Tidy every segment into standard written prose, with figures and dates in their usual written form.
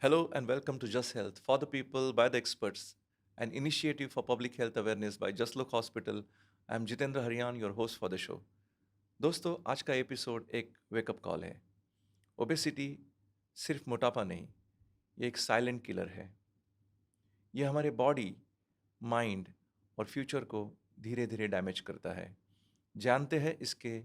Hello and welcome to Just Health for the people by the experts, an initiative for public health awareness by Just Look Hospital. I am Jitendra Haryan, your host for the show. दोस्तों आज का episode एक wake up call है। Obesity सिर्फ मोटापा नहीं, ये एक साइलेंट किलर है। ये हमारे बॉडी, माइंड और फ्यूचर को धीरे धीरे डैमेज करता है। जानते हैं इसके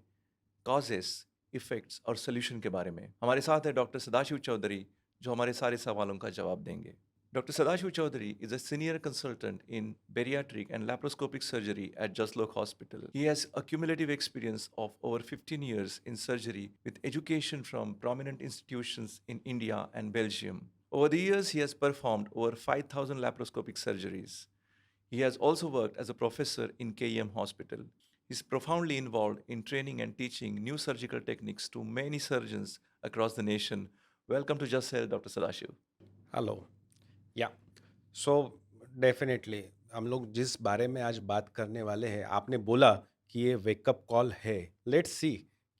कॉजेस, इफेक्ट्स और सोल्यूशन के बारे में। हमारे साथ है डॉक्टर सदाशिव चौधरी जो हमारे सारे सवालों का जवाब देंगे। Dr. Sadashiv Chaudhary is a senior consultant in bariatric and laparoscopic surgery at Jaslok Hospital. He has a cumulative experience of over 15 years in surgery with education from prominent institutions in India and Belgium. Over the years, he has performed over 5,000 laparoscopic surgeries. He has also worked as a professor in KEM Hospital. He is profoundly involved in training and teaching new surgical techniques to many surgeons across the nation. Welcome to Just Health, Dr. Sadashiv. Hello या so definitely हम लोग जिस बारे में आज बात करने वाले हैं, आपने बोला कि ये वेकअप कॉल है। लेट्स सी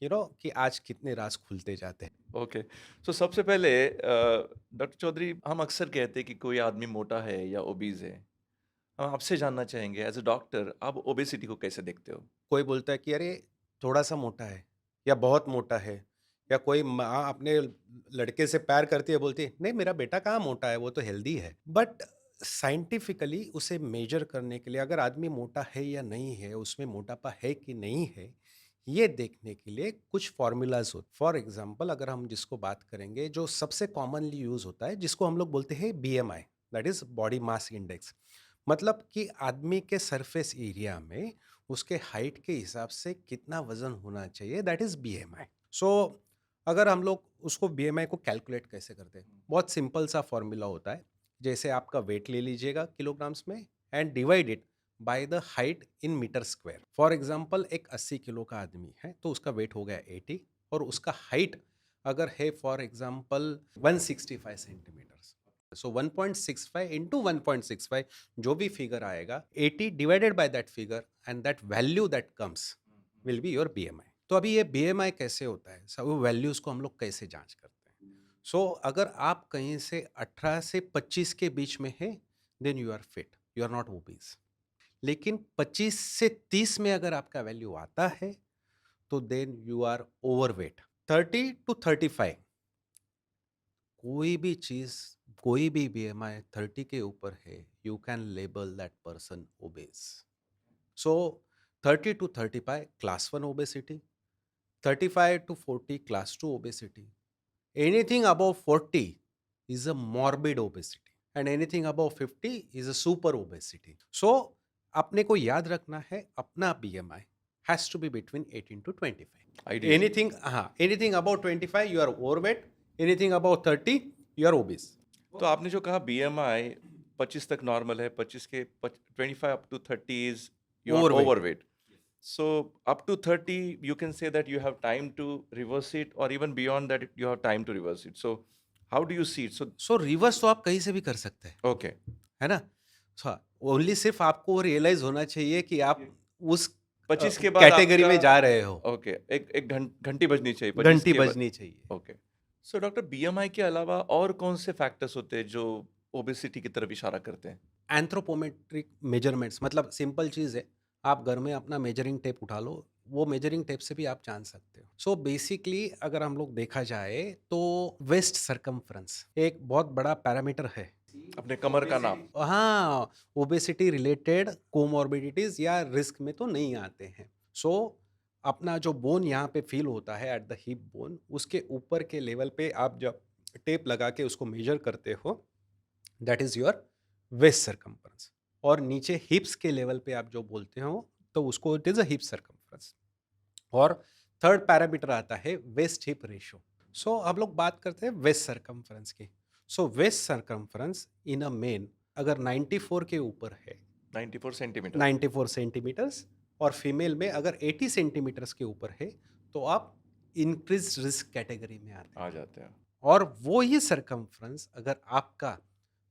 कि आज कितने राज खुलते जाते हैं। ओके, सो सबसे पहले डॉक्टर चौधरी, हम अक्सर कहते हैं कि कोई आदमी मोटा है या ओबीज है। हम आपसे जानना चाहेंगे एज अ डॉक्टर, आप ओबेसिटी को कैसे देखते हो? कोई बोलता है कि अरे थोड़ा सा मोटा है या बहुत मोटा है, या कोई माँ अपने लड़के से प्यार करती है, बोलती है नहीं मेरा बेटा कहाँ मोटा है, वो तो हेल्दी है। बट साइंटिफिकली उसे मेजर करने के लिए, अगर आदमी मोटा है या नहीं है, उसमें मोटापा है कि नहीं है, ये देखने के लिए कुछ फॉर्मूलाज होते। फॉर एग्जांपल अगर हम जिसको बात करेंगे, जो सबसे कॉमनली यूज होता है, जिसको हम लोग बोलते हैं BMI, that is body mass index. मतलब कि आदमी के सरफेस एरिया में उसके हाइट के हिसाब से कितना वजन होना चाहिए, दैट इज बीएमआई। सो अगर हम लोग उसको बीएमआई को कैलकुलेट कैसे करते हैं, बहुत सिंपल सा फॉर्मूला होता है। जैसे आपका वेट ले लीजिएगा किलोग्राम्स में and divide it by the height in metre square. For example एक 80 किलो का आदमी है तो उसका वेट हो गया 80, और उसका हाइट अगर है for example 165 centimetres. So 1.65 into 1.65, जो भी फिगर आएगा 80 divided by that figure, and that value that comes will be your BMI. तो अभी ये बीएमआई कैसे होता है, सब वैल्यूज को हम लोग कैसे जांच करते हैं। सो अगर आप कहीं से 18 से 25 के बीच में है, then you are fit, you are not obese. लेकिन 25 से 30 में अगर आपका वैल्यू आता है, तो then you are overweight. 30 to 35, कोई भी चीज, कोई भी बीएमआई 30 के ऊपर है, you can label that person obese. So 30 to 35 class 1 obesity, 35 to 40 class 2 obesity. Anything above 40 is a morbid obesity, and anything above 50 is a super obesity. So अपने को याद रखना है, अपना BMI has to be between 18 to 25. Ideally. Anything above 25 you are overweight, anything above 30 you are obese. तो आपने जो कहा बीएमआई 25 तक नॉर्मल है, 25 के 25 up to 30 is you are Overweight. Overweight. So up to 30, you can say that you have time to reverse it, or even beyond that, you have time to reverse it. So how do you see it? So So reverse तो आप कहीं से भी कर सकते हैं, okay, है ना। ओनली सिर्फ आपको रियलाइज होना चाहिए कि आप उस 25 के बाद कैटेगरी आपका में जा रहे हो, ओके, एक घंटी बजनी चाहिए 25 घंटी के बाद। बजनी चाहिए। ओके, सो डॉक्टर, बीएमआई के अलावा और कौन से फैक्टर्स होते हैं जो ओबेसिटी की तरफ इशारा करते हैं? एंथ्रोपोमेट्रिक मेजरमेंट्स, मतलब सिंपल चीज़ है, आप घर में अपना मेजरिंग टेप उठा लो, वो मेजरिंग टेप से भी आप जान सकते हो। सो बेसिकली अगर हम लोग देखा जाए तो वेस्ट सरकमफ्रेंस एक बहुत बड़ा पैरामीटर है। अपने कमर का नाप। हाँ, ओबेसिटी रिलेटेड कोमॉर्बिडिटीज या रिस्क में तो नहीं आते हैं। सो अपना जो बोन यहाँ पे फील होता है एट द हिप बोन, उसके ऊपर के लेवल पे आप जब टेप लगा के उसको मेजर करते हो, that is your waist circumference. और नीचे हिप्स के लेवल पे आप जो बोलते हो, तो उसको it is a hip circumference. और थर्ड पैरामीटर आता है वेस्ट हिप रेशियो। सो हम लोग बात करते हैं वेस्ट सरकमफ्रेंस की। So waist circumference in a men अगर 94 के ऊपर है, 94 सेंटीमीटर। 94 सेंटीमीटर्स, और फीमेल में अगर 80 सेंटीमीटर्स के ऊपर है, तो आप इंक्रीज रिस्क कैटेगरी में आते हैं। आ जाते हैं। और वो ही सरकमफ्रेंस अगर आपका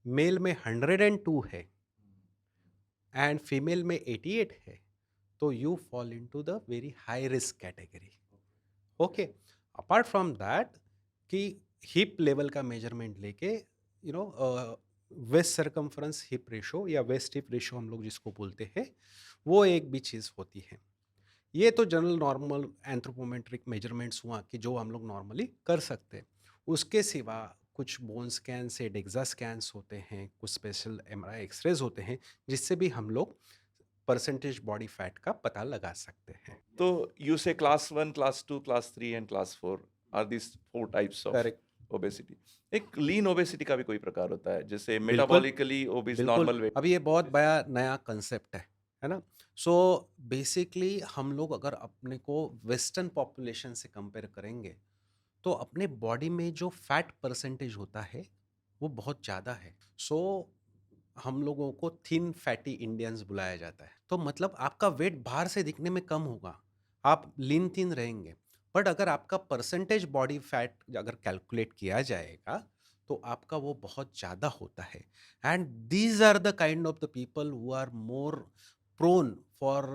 मेल में 102 है एंड फीमेल में 88 है, तो you fall into the very high risk category. Okay, apart from that कि हिप लेवल का मेजरमेंट लेके वेस्ट सरकमफ्रेंस हिप रेशो या वेस्ट हिप रेशो हम लोग जिसको बोलते हैं, वो एक भी चीज़ होती है। ये तो जनरल नॉर्मल एंथ्रोपोमेट्रिक मेजरमेंट्स हुआ कि जो हम लोग नॉर्मली कर सकते हैं। उसके सिवा कुछ बोन स्कैन से डेक्सा स्कैन्स होते हैं, कुछ स्पेशल एमआरआई एक्सरेज होते हैं, जिससे भी हम लोग परसेंटेज बॉडी फैट का पता लगा सकते हैं। तो you say class 1, class 2, class 3 and class 4 are these four types of correct. obesity. एक लीन ओबेसिटी का भी कोई प्रकार होता है, जैसे बिल्कुल, मेटाबॉलिकली ओबीस बिल्कुल। Normal weight. अभी ये बहुत बड़ा नया कांसेप्ट है ना? सो बेसिकली हम लोग अगर अपने को वेस्टर्न पॉपुलेशन से कंपेयर करेंगे, तो अपने बॉडी में जो फैट परसेंटेज होता है, वो बहुत ज़्यादा है। सो हम लोगों को थिन फैटी इंडियंस बुलाया जाता है। तो मतलब आपका वेट बाहर से दिखने में कम होगा, आप लीन थिन रहेंगे। बट अगर आपका परसेंटेज बॉडी फैट अगर कैलकुलेट किया जाएगा, तो आपका वो बहुत ज़्यादा होता है। And these are the kind of the people who are more prone for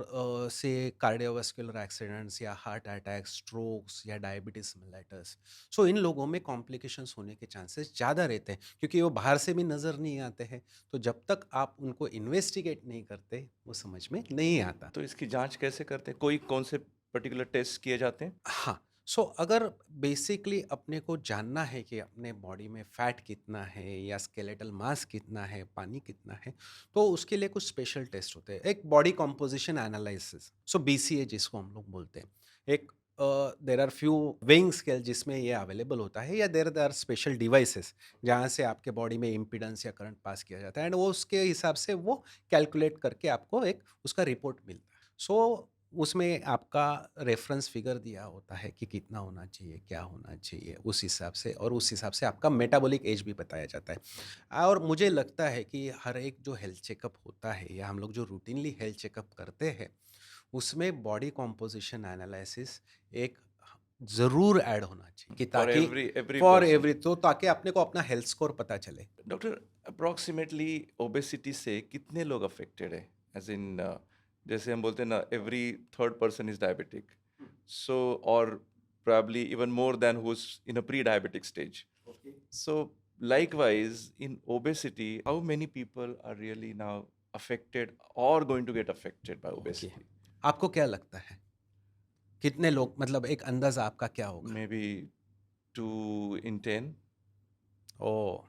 say cardiovascular accidents या हार्ट अटैक, स्ट्रोक्स या डायबिटीज मेलाइटस। सो इन लोगों में कॉम्प्लिकेशंस होने के चांसेस ज़्यादा रहते हैं, क्योंकि वो बाहर से भी नज़र नहीं आते हैं। तो जब तक आप उनको इन्वेस्टिगेट नहीं करते, वो समझ में नहीं आता। तो इसकी जांच कैसे करते हैं? कोई कौन से पर्टिकुलर टेस्ट किए जाते हैं? हाँ, सो अगर बेसिकली अपने को जानना है कि अपने बॉडी में फैट कितना है या स्केलेटल मास कितना है, पानी कितना है, तो उसके लिए कुछ स्पेशल टेस्ट होते हैं। एक body composition analysis, so BCA जिसको हम लोग बोलते हैं। एक there are few weighing scale जिसमें ये अवेलेबल होता है, या देयर आर स्पेशल डिवाइसेस जहाँ से आपके बॉडी में इम्पीडेंस या करंट पास किया जाता है, एंड वो उसके हिसाब से वो कैलकुलेट करके आपको एक उसका रिपोर्ट मिलता है। सो उसमें आपका रेफरेंस फिगर दिया होता है कि कितना होना चाहिए, क्या होना चाहिए, उस हिसाब से, और उस हिसाब से आपका मेटाबॉलिक एज भी बताया जाता है। और मुझे लगता है कि हर एक जो हेल्थ चेकअप होता है या हम लोग जो रूटीनली हेल्थ चेकअप करते हैं, उसमें बॉडी कॉम्पोजिशन एनालिसिस एक ज़रूर ऐड होना चाहिए, कि फॉर ताकि एवरी फॉर पर्सन। एवरी, तो ताकि अपने को अपना हेल्थ स्कोर पता चले। डॉक्टर, अप्रोक्सीमेटली ओबेसिटी से कितने लोग अफेक्टेड है? एज इन जैसे हम बोलते हैं ना, every third person is diabetic, so और probably even more than who's in a pre-diabetic stage. So likewise in obesity, how many people are really now affected or going to get affected by okay, obesity? आपको क्या लगता है कितने लोग, मतलब एक अंदाजा आपका क्या होगा? Maybe 2 in 10. Oh,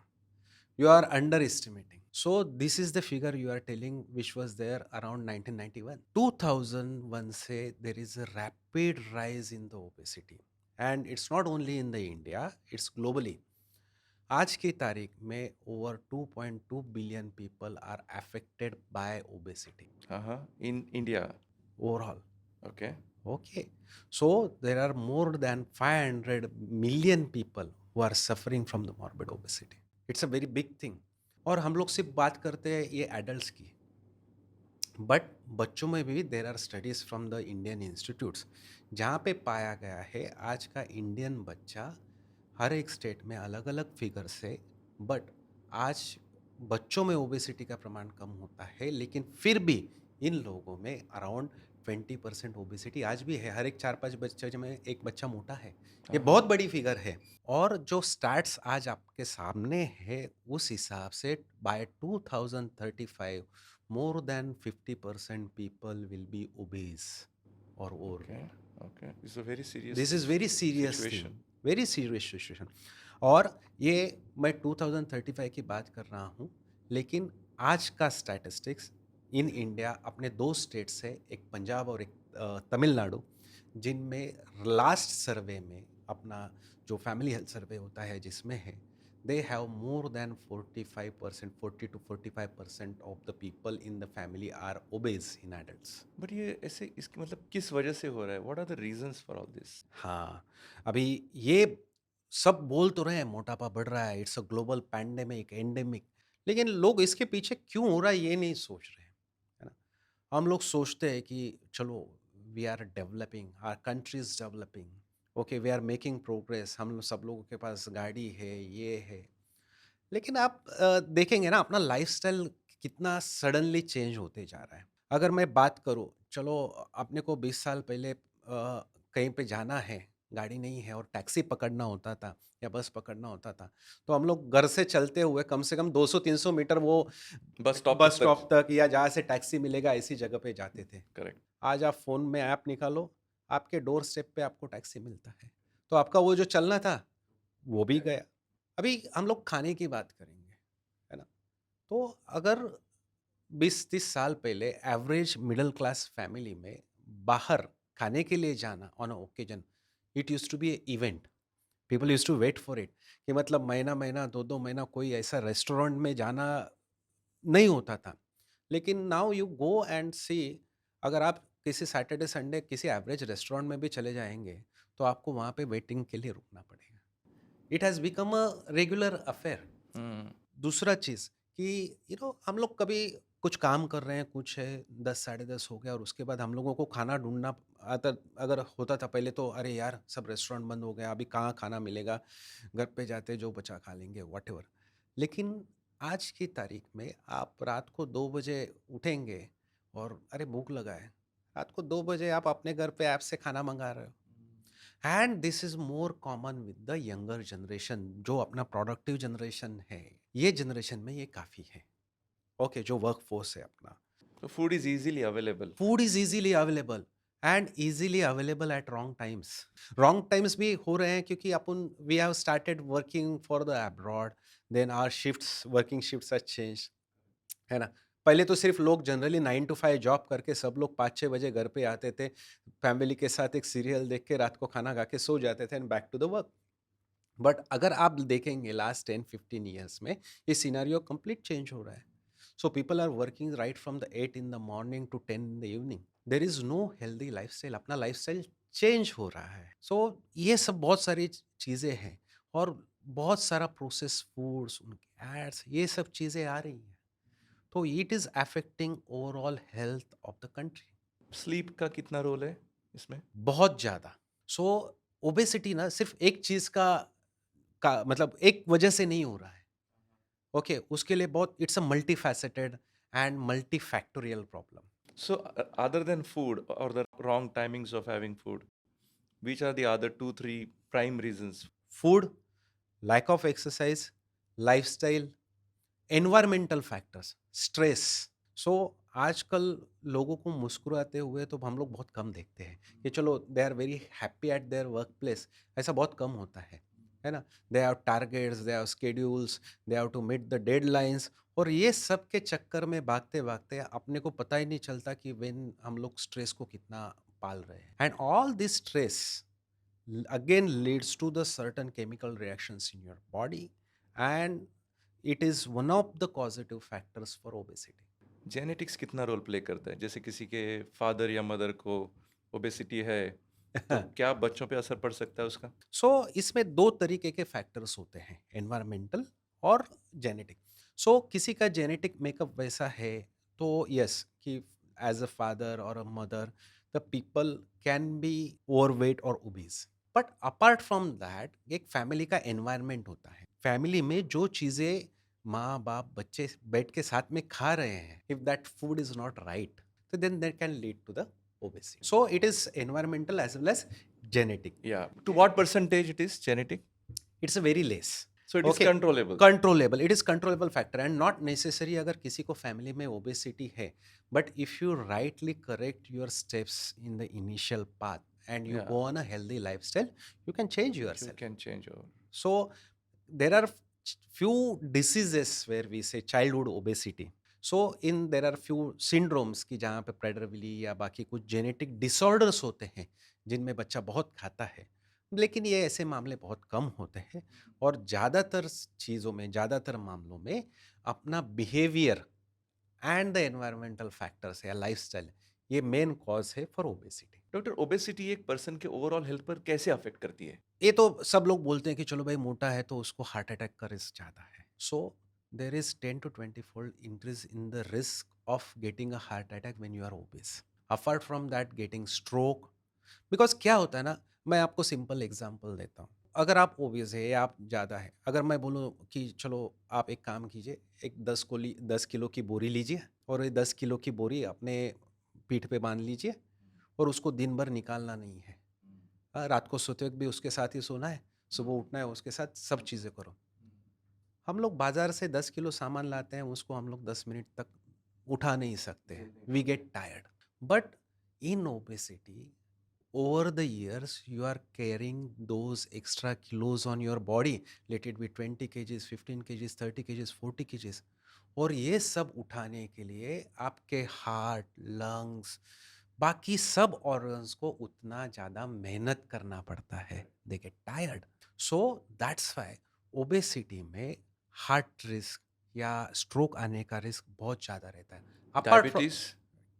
you are underestimating. So this is the figure you are telling, which was there around 1991. 2001 say there is a rapid rise in the obesity, and it's not only in the India, it's globally. आज की तारीख में over 2.2 billion people are affected by obesity Uh-huh. In India. Overall. Okay. Okay, so there are more than 500 million people who are suffering from the morbid obesity. It's a very big thing. और हम लोग सिर्फ बात करते हैं ये adults की, but बच्चों में भी there are studies from the Indian institutes, जहाँ पे पाया गया है आज का इंडियन बच्चा हर एक स्टेट में अलग अलग फिगर से, बट आज बच्चों में ओबेसिटी का प्रमाण कम होता है, लेकिन फिर भी इन लोगों में अराउंड 20% ओबेसिटी आज भी है। हर एक 4-5 बच्चे में एक बच्चा मोटा है। ये Uh-huh. बहुत बड़ी फिगर है। और जो स्टैट्स आज आपके सामने है, उस हिसाब से bye 2035 more than 50% people will be obese or over. Okay. Okay. It's a very serious This is very serious situation. thing, very serious situation. और ये मैं 2035 की बात कर रहा हूँ, लेकिन आज का स्टैटिस्टिक्स इन इंडिया अपने दो स्टेट्स है, एक पंजाब और एक तमिलनाडु, जिनमें लास्ट सर्वे में अपना जो फैमिली हेल्थ सर्वे होता है जिसमें है, they have more than 45%, 40 to 45% of the people in the family are obese in adults. But ये ऐसे इसके मतलब किस वजह से हो रहा है? What are the reasons for all this? हाँ, अभी ये सब बोल तो रहे हैं मोटापा बढ़ रहा है, it's a global pandemic, endemic, लेकिन लोग इसके पीछे क्यों हो रहा है ये नहीं सोच रहे हैं, है ना? हम लोग सोचते हैं कि चलो we are developing, our country is developing, okay we are making progress, हम लोग सब लोगों के पास गाड़ी है, ये है। लेकिन आप देखेंगे ना अपना लाइफ़स्टाइल कितना सडनली चेंज होते जा रहा है। अगर मैं बात करूँ, चलो अपने को 20 साल पहले कहीं पे जाना है, गाड़ी नहीं है और टैक्सी पकड़ना होता था या बस पकड़ना होता था, तो हम लोग घर से चलते हुए कम से कम 200-300 मीटर वो बस स्टॉप बस तक स्टॉप सच। तक या जहाँ से टैक्सी मिलेगा ऐसी जगह पे जाते थे। करेक्ट। आज आप फ़ोन में ऐप निकालो, आपके डोर स्टेप पे आपको टैक्सी मिलता है। तो आपका वो जो चलना था, वो भी गया। अभी हम लोग खाने की बात करेंगे, है ना? तो अगर 20-30 साल पहले एवरेज मिडल क्लास फैमिली में बाहर खाने के लिए जाना on a occasion, it used to be a event. People used to wait for it कि मतलब महीना-महीना, 2-2 महीना कोई ऐसा रेस्टोरेंट में जाना नहीं होता था। लेकिन नाउ यू गो एंड सी, अगर आप किसी सैटरडे संडे किसी एवरेज रेस्टोरेंट में भी चले जाएँगे, तो आपको वहाँ पे वेटिंग के लिए रुकना पड़ेगा। It has become a regular affair. Hmm. दूसरा चीज़ कि हम लोग कभी कुछ काम कर रहे हैं, कुछ है, 10 साढ़े 10 हो गया और उसके बाद हम लोगों को खाना ढूँढना आता, अगर होता था पहले तो अरे यार! सब रेस्टोरेंट बंद हो गया, अभी कहाँ खाना मिलेगा? घर पे जाते जो बचा खा लेंगे व्हाटएवर। लेकिन आज की तारीख में आप रात को 2 बजे उठेंगे और अरे भूख लगा है। रात को 2 बजे आप अपने घर पे ऐप से खाना मँगा रहे हो। And this is more common with the younger generation, जो अपना प्रोडक्टिव जनरेशन है। ये जनरेशन में ये काफ़ी है। ओके, जो वर्कफ़ोर्स है अपना। तो food is easily available. Food is easily available and easily available at wrong times. Wrong times भी हो रहे हैं क्योंकि अपन we have started working for the abroad, then our shifts working shifts has changed, है ना? पहले तो सिर्फ़ लोग जनरली 9 टू 5 जॉब करके सब लोग 5-6 बजे घर पे आते थे। फैमिली के साथ एक सीरियल देख के रात को खाना खा के सो जाते थे and back to the work. But अगर आप देखेंगे लास्ट 10-15 ईयर्स में ये सिनेरियो कंप्लीट चेंज हो रहा है। So people are working right from the 8 in the morning to 10 in the evening. There is no healthy lifestyle, अपना लाइफस्टाइल चेंज हो रहा है। सो ये सब बहुत सारी चीज़ें हैं और बहुत सारा प्रोसेस फूड्स, उनके एड्स, ये सब चीज़ें आ रही हैं। तो it is affecting overall health of the country sleep का कितना रोल है इसमें? बहुत ज़्यादा। सो ओबेसिटी ना सिर्फ एक चीज़ का मतलब एक वजह से नहीं हो रहा है। ओके, उसके लिए बहुत it's a multifaceted and multifactorial problem. So, other than food or the wrong timings of having food, which are the other two, three prime reasons? Food, lack of exercise, lifestyle, environmental factors, stress. So आजकल लोगों को मुस्कुराते हुए तो हम लोग बहुत कम देखते हैं कि चलो they are very happy at their work place, ऐसा बहुत कम होता है ना? They have targets, they have schedules, they have to meet the deadlines, और ये सब के चक्कर में भागते भागते अपने को पता ही नहीं चलता कि वेन हम लोग स्ट्रेस को कितना पाल रहे हैं। And all this stress again leads to the certain chemical reactions in your body, and it is one of the causative factors for obesity. Genetics कितना रोल प्ले करता है? जैसे किसी के फादर या मदर को ओबेसिटी है, तो क्या बच्चों पे असर पड़ सकता है उसका? सो इसमें दो तरीके के फैक्टर्स होते हैं, एनवायरमेंटल और जेनेटिक। सो किसी का जेनेटिक मेकअप वैसा है तो यस कि एज अ फादर और a mother the people can be overweight और obese. But apart from that एक फैमिली का एनवायरनमेंट होता है। फैमिली में जो चीज़ें माँ बाप बच्चे बैठ के साथ में खा रहे हैं, if that food is not right, तो then that can lead to the obesity. So it is environmental as well as genetic. Yeah. To what percentage it is genetic? It's a very less. So it is Okay, controllable. controllable. It is controllable factor and not necessary अगर किसी को family में obesity है, but if you rightly correct your steps in the initial path and you Yeah. go on a healthy lifestyle, you can change You yourself. can change over. So there are few diseases where we say childhood obesity. So in there are few syndromes की जहाँ पे प्रेडरविली या बाकी कुछ genetic disorders होते हैं जिनमें बच्चा बहुत खाता है, लेकिन ये ऐसे मामले बहुत कम होते हैं और ज़्यादातर चीज़ों में, ज़्यादातर मामलों में अपना behaviour and the environmental factors या लाइफस्टाइल, ये मेन कॉज है फॉर ओबेसिटी। डॉक्टर, ओबेसिटी एक पर्सन के ओवरऑल हेल्थ पर कैसे अफेक्ट करती है? ये तो सब लोग बोलते हैं कि चलो भाई मोटा है तो उसको हार्ट अटैक का रिस्क ज़्यादा है। So there is 10 to 20 fold increase in the risk of getting a heart attack when you are obese, apart from that getting stroke. Because क्या होता है ना, मैं आपको सिंपल एग्जांपल देता हूँ। अगर आप ओबेस है या आप ज़्यादा है, अगर मैं बोलूँ कि चलो आप एक काम कीजिए, एक 10 किलो की बोरी लीजिए और ये 10 किलो की बोरी अपने पीठ पे बांध लीजिए और उसको दिन भर निकालना नहीं है, रात को सोते वक्त भी उसके साथ ही सोना है, सुबह उठना है उसके साथ, सब चीज़ें करो। हम लोग बाजार से 10 किलो सामान लाते हैं, उसको हम लोग 10 मिनट तक उठा नहीं सकते हैं, we get tired. But in obesity, over the years you are carrying those extra kilos on your body, let it be 20 kgs, 15 kgs, 30 kgs, 40 kgs, और ये सब उठाने के लिए आपके हार्ट, लंग्स, बाकी सब ऑर्गन्स को उतना ज़्यादा मेहनत करना पड़ता है, they get tired. So that's why obesity में हार्ट रिस्क या स्ट्रोक आने का रिस्क बहुत ज़्यादा रहता है। Apart from, diabetes.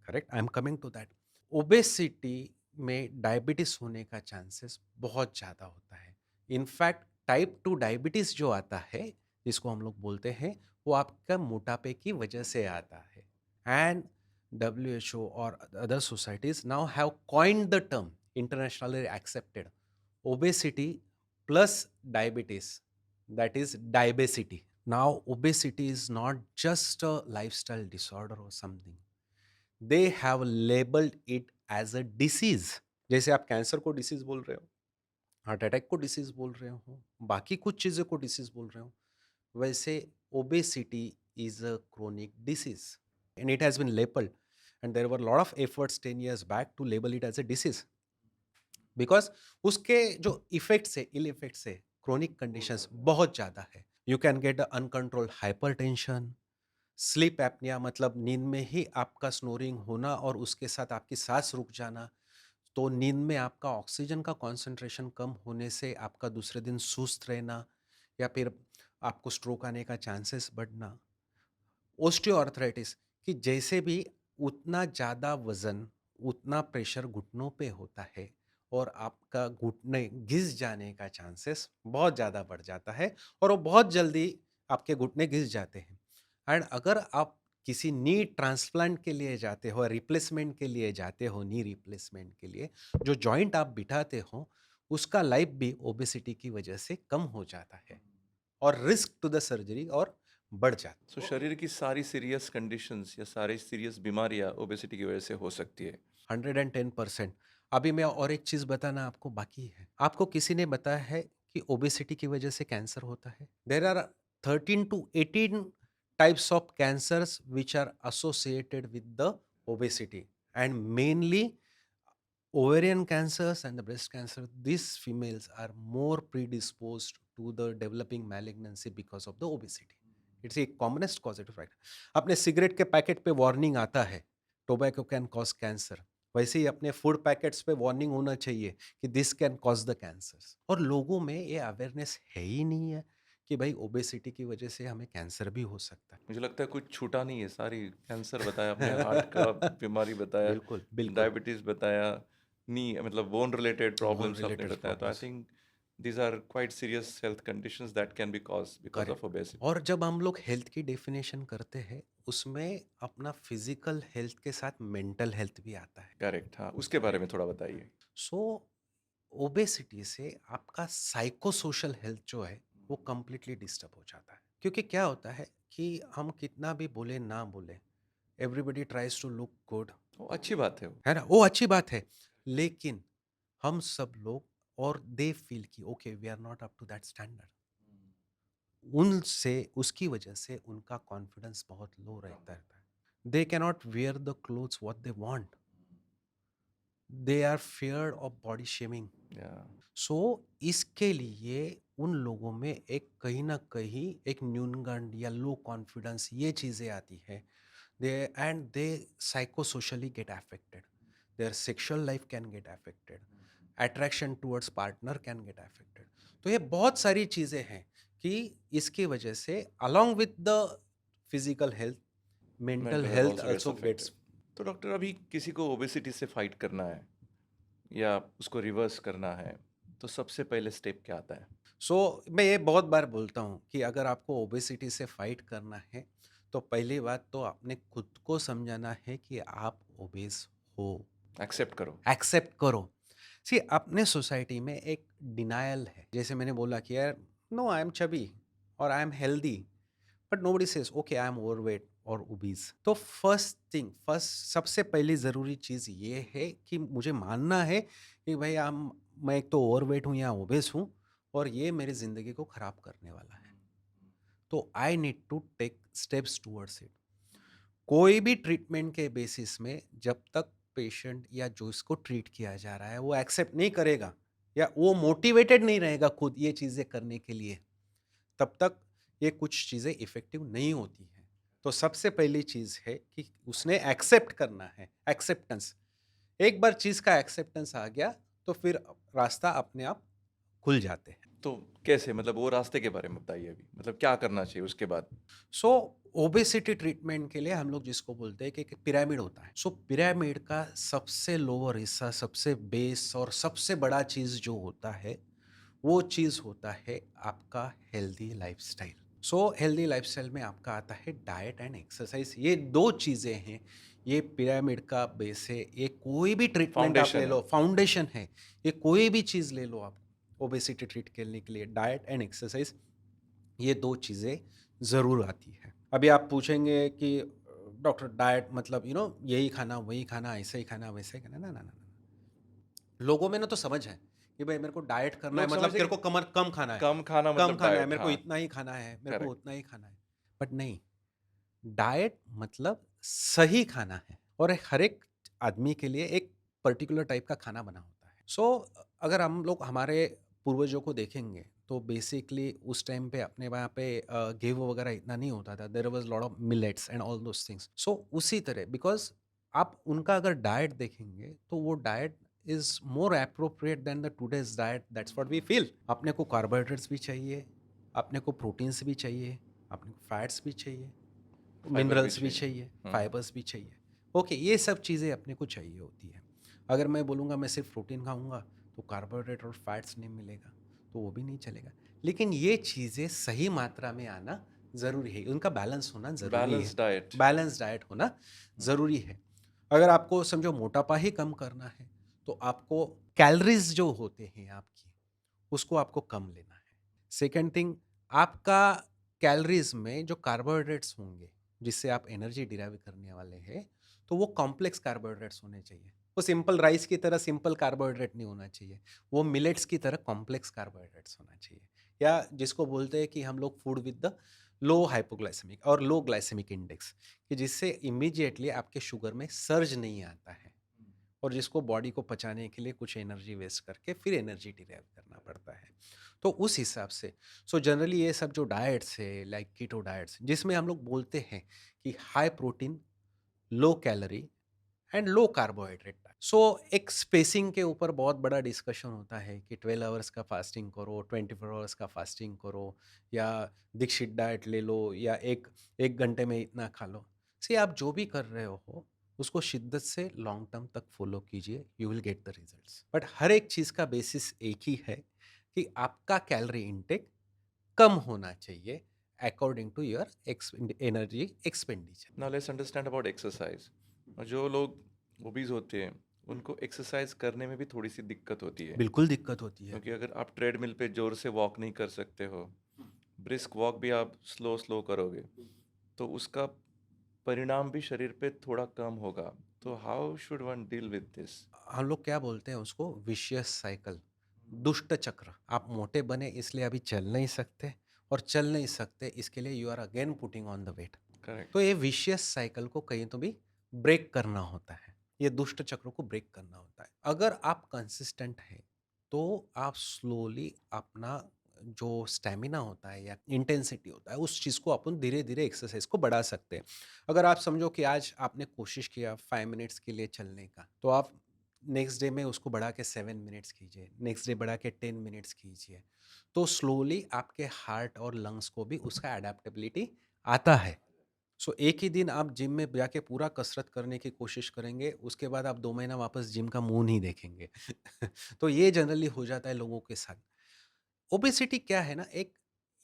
Correct, I am coming to that. Obesity में डायबिटीज होने का चांसेस बहुत ज़्यादा होता है। इनफैक्ट टाइप 2 डायबिटीज जो आता है, जिसको हम लोग बोलते हैं, वो आपका मोटापे की वजह से आता है। एंड WHO और other societies now have coined the term, internationally accepted, obesity plus diabetes, that is diabesity. Now obesity is not just a lifestyle disorder or something, they have labeled it as a disease. जैसे आप cancer को disease बोल रहे हो, heart attack को disease बोल रहे हो, बाकी कुछ चीज़ों को डिसीज बोल रहे हो, वैसे obesity is a chronic disease and it has been labelled, and there were lot of efforts 10 years back to label it as a disease, because उसके जो इफेक्ट्स है, इल इफेक्ट्स है, क्रोनिक कंडीशंस बहुत ज़्यादा है। You can get uncontrolled hypertension, sleep apnoea, मतलब नींद में ही आपका स्नोरिंग होना और उसके साथ आपकी सांस रुक जाना, तो नींद में आपका ऑक्सीजन का कॉन्सेंट्रेशन कम होने से आपका दूसरे दिन सुस्त रहना, या फिर आपको स्ट्रोक आने का चांसेस बढ़ना। ओस्टियोआर्थराइटिस, कि जैसे भी उतना ज़्यादा वज़न, उतना प्रेशर घुटनों पे होता है और आपका घुटने घिस जाने का चांसेस बहुत ज़्यादा बढ़ जाता है, और वो बहुत जल्दी आपके घुटने घिस जाते हैं। एंड अगर आप किसी नी ट्रांसप्लांट के लिए जाते हो, रिप्लेसमेंट के लिए जाते हो, नी रिप्लेसमेंट के लिए जो जॉइंट आप बिठाते हो, उसका लाइफ भी ओबेसिटी की वजह से कम हो जाता है, और रिस्क टू द सर्जरी और बढ़ जाता सो शरीर की सारी सीरियस कंडीशंस या सारी सीरियस बीमारियां ओबेसिटी की वजह से हो सकती है। है। 110%। अभी मैं और एक चीज़ बताना आपको बाकी है। आपको किसी ने बताया है कि ओबेसिटी की वजह से कैंसर होता है? There are 13 to 18 types of cancers which are associated with the obesity, and mainly ovarian cancers and the breast cancer. These females are more predisposed to the developing malignancy because of the obesity. It's a commonest causative factor. अपने cigarette के packet पे warning आता है, tobacco can cause cancer, वैसे ही अपने food packets पे warning होना चाहिए कि this can cause the cancer. और लोगों में ये अवेयरनेस है ही नहीं है कि भाई ओबेसिटी की वजह से हमें कैंसर भी हो सकता मुझे लगता है कुछ छूटा नहीं है, सारी कैंसर बताया आपने, हार्ट का है। बीमारी बताया, बिल्कुल बिल्कुल। डायबिटीज बताया, नी मतलब बोन रिलेटेड बोन प्रॉब्लम्स आपने रिलेटेड बताया। तो I problems, think these are quite serious health conditions that can be cause because correct. Of obesity. और जब हम लोग हेल्थ की डेफिनेशन करते हैं, उसमें अपना फिजिकल हेल्थ के साथ मेंटल हेल्थ भी आता है। करेक्ट, हाँ, उसके बारे में थोड़ा बताइए। सो ओबेसिटी से आपका साइको सोशल हेल्थ जो है वो कंप्लीटली डिस्टर्ब हो जाता है, क्योंकि क्या होता है कि हम कितना भी बोले ना बोले, everybody tries to look good, वो अच्छी बात है वो। है ना, वो अच्छी बात है, लेकिन हम सब लोग, और दे फील कि okay we are not up to that standard, उनसे, उसकी वजह से उनका कॉन्फिडेंस बहुत लो रहता है। They cannot wear the clothes what they want, they are feared of body shaming. या सो इसके लिए उन लोगों में एक कहीं ना कहीं एक न्यूनगंड या लो कॉन्फिडेंस, ये चीज़ें आती है। They and they psycho socially get affected, their sexual life can get affected, attraction towards partner can get affected. तो ये बहुत सारी चीज़ें हैं कि इसकी वजह से along with the physical health, mental mental health health also gets also affected. Gets. तो डॉक्टर, अभी किसी को ओबेसिटी से फाइट करना है या उसको रिवर्स करना है, तो सबसे पहले स्टेप क्या आता है? सो मैं ये बहुत बार बोलता हूँ कि अगर आपको ओबेसिटी से फाइट करना है, तो पहली बात तो आपने खुद को समझाना है कि आप ओबेस हो, एक्सेप्ट करो। एक्सेप्ट करो। सी, अपने सोसाइटी में एक डिनायल है, जैसे मैंने बोला कि यार, नो आई एम चबी और I am healthy, but nobody says okay I am overweight और ओबीज। तो फर्स्ट सबसे पहली ज़रूरी चीज़ ये है कि मुझे मानना है कि भाई मैं एक तो ओवरवेट हूँ या ओबेस हूँ और ये मेरी ज़िंदगी को ख़राब करने वाला है। तो I need to take steps towards it. कोई भी ट्रीटमेंट के बेसिस में जब तक पेशेंट या जो इसको ट्रीट किया जा रहा है वो एक्सेप्ट नहीं करेगा या वो मोटिवेटेड नहीं रहेगा खुद ये चीज़ें करने के लिए, तब तक ये कुछ चीज़ें इफ़ेक्टिव नहीं होती हैं। तो सबसे पहली चीज़ है कि उसने एक्सेप्ट करना है, एक्सेप्टेंस। एक बार चीज़ का एक्सेप्टेंस आ गया तो फिर रास्ता अपने आप खुल जाते हैं। तो कैसे, मतलब वो रास्ते के बारे में बताइए अभी, मतलब क्या करना चाहिए उसके बाद? सो ओबेसिटी ट्रीटमेंट के लिए हम लोग जिसको बोलते हैं कि एक पिरामिड होता है। सो पिरामिड का सबसे लोअर हिस्सा, सबसे बेस और सबसे बड़ा चीज़ जो होता है, वो चीज़ होता है आपका healthy lifestyle. So healthy lifestyle में आपका आता है डाइट एंड एक्सरसाइज़। ये 2 चीज़ें हैं, ये पिरामिड का बेस है। ये कोई भी ट्रीटमेंट आप ले फाउंडेशन है। लो, फाउंडेशन है। ये कोई भी चीज़ ले लो आप, ओबेसिटी ट्रीट करने के लिए डाइट एंड एक्सरसाइज़, ये 2 चीज़ें ज़रूर आती हैं। अभी आप पूछेंगे कि डॉक्टर डाइट मतलब यही खाना, वही खाना, ऐसे ही खाना, वैसे ही खाना, ना, ना, ना, ना। लोगों में ना तो समझ है कि भाई मेरे को डाइट करना है लोग मतलब समझते तेरे हैं को कि कमर कम खाना है, कम खाना कम मतलब खाना है, डाइट, मेरे को हाँ, इतना ही खाना है, मेरे को करेक्ट। उतना ही खाना है। बट नहीं, डाइट मतलब सही खाना है और हर एक आदमी के लिए एक पर्टिकुलर टाइप का खाना बना होता है। सो अगर हम लोग हमारे पूर्वजों को देखेंगे तो बेसिकली उस टाइम पे अपने वहाँ पे गेहूँ वगैरह इतना नहीं होता था। There was lot of millets and all those things. So उसी तरह बिकॉज़ आप उनका अगर डाइट देखेंगे तो वो diet is more appropriate than the today's diet, that's what we feel. अपने को कार्बोहाइड्रेट्स भी चाहिए, अपने को प्रोटीन्स भी चाहिए, अपने को फैट्स भी चाहिए, फाइबर भी मिनरल्स भी चाहिए। चाहिए, हुँ, फाइबर्स भी चाहिए। ओके, ये सब चीज़ें अपने को चाहिए होती है। अगर मैं बोलूँगा मैं सिर्फ़ प्रोटीन खाऊँगा, तो कार्बोहाइड्रेट और फैट्स नहीं मिलेगा, तो वो भी नहीं चलेगा। लेकिन ये चीज़ें सही मात्रा में आना ज़रूरी है, उनका बैलेंस होना ज़रूरी है। Balance diet. बैलेंस डाइट होना हुँ, ज़रूरी है। अगर आपको समझो मोटापा ही कम करना है, तो आपको कैलोरीज़ जो होते हैं आपकी, उसको आपको कम लेना है। सेकंड थिंग, आपका कैलोरीज़ में जो कार्बोहाइड्रेट्स होंगे, जिससे आप एनर्जी डिराइव करने वाले हैं, तो वो कॉम्प्लेक्स कार्बोहाइड्रेट्स होने चाहिए। वो सिंपल राइस की तरह सिंपल कार्बोहाइड्रेट नहीं होना चाहिए। वो मिलेट्स की तरह कॉम्प्लेक्स कार्बोहाइड्रेट्स होना चाहिए। या जिसको बोलते हैं कि हम लोग food with the low hypoglycaemic और लो ग्लाइसेमिक इंडेक्स, कि जिससे इमीडिएटली आपके शुगर में सर्ज नहीं आता है और जिसको बॉडी को पचाने के लिए कुछ एनर्जी वेस्ट करके फिर एनर्जी डिराइव करना पड़ता है। तो उस हिसाब से जनरली ये सब जो डाइट्स है लाइक कीटो डाइट्स जिसमें हम लोग बोलते हैं कि high protein, low calorie and low carbohydrate diet. एक स्पेसिंग के ऊपर बहुत बड़ा डिस्कशन होता है कि 12 आवर्स का फास्टिंग करो, 24 आवर्स का फास्टिंग करो, या दीक्षित डाइट ले लो, या एक एक घंटे में इतना खा लो। सी आप जो भी कर रहे हो उसको शिद्दत से लॉन्ग टर्म तक फॉलो कीजिए, you will get the results. But हर एक चीज़ का बेसिस एक ही है कि आपका कैलोरी इनटेक कम होना चाहिए according to your energy expenditure. Now let's understand about exercise. और जो लोग ओबीज होते हैं, उनको एक्सरसाइज करने में भी थोड़ी सी दिक्कत होती है, बिल्कुल दिक्कत होती है। क्योंकि अगर आप ट्रेडमिल पे जोर से वॉक नहीं कर सकते हो, ब्रिस्क वॉक भी आप स्लो स्लो करोगे, तो उसका परिणाम भी शरीर पे थोड़ा कम होगा। तो how should one deal with this? हम लोग क्या बोलते हैं उसको, विशियस साइकिल, दुष्ट चक्र। आप मोटे बने इसलिए अभी चल नहीं सकते, और चल नहीं सकते इसके लिए you are again putting on the weight. Correct. तो ये विशियस साइकिल को कहीं तो भी ब्रेक करना होता है, ये दुष्ट चक्र को ब्रेक करना होता है। अगर आप कंसिस्टेंट हैं तो आप स्लोली अपना जो स्टेमिना होता है या इंटेंसिटी होता है उस चीज़ को अपन धीरे धीरे एक्सरसाइज को बढ़ा सकते हैं। अगर आप समझो कि आज आपने कोशिश किया 5 मिनट्स के लिए चलने का, तो आप नेक्स्ट डे में उसको बढ़ा के 7 मिनट्स कीजिए, नेक्स्ट डे बढ़ा के 10 मिनट्स कीजिए। तो स्लोली आपके हार्ट और लंग्स को भी उसका एडेप्टेबिलिटी आता है। एक ही दिन आप जिम में जाके पूरा कसरत करने की कोशिश करेंगे, उसके बाद आप 2 महीना वापस जिम का मुँह नहीं देखेंगे। तो ये जनरली हो जाता है लोगों के साथ। ओबेसिटी क्या है ना, एक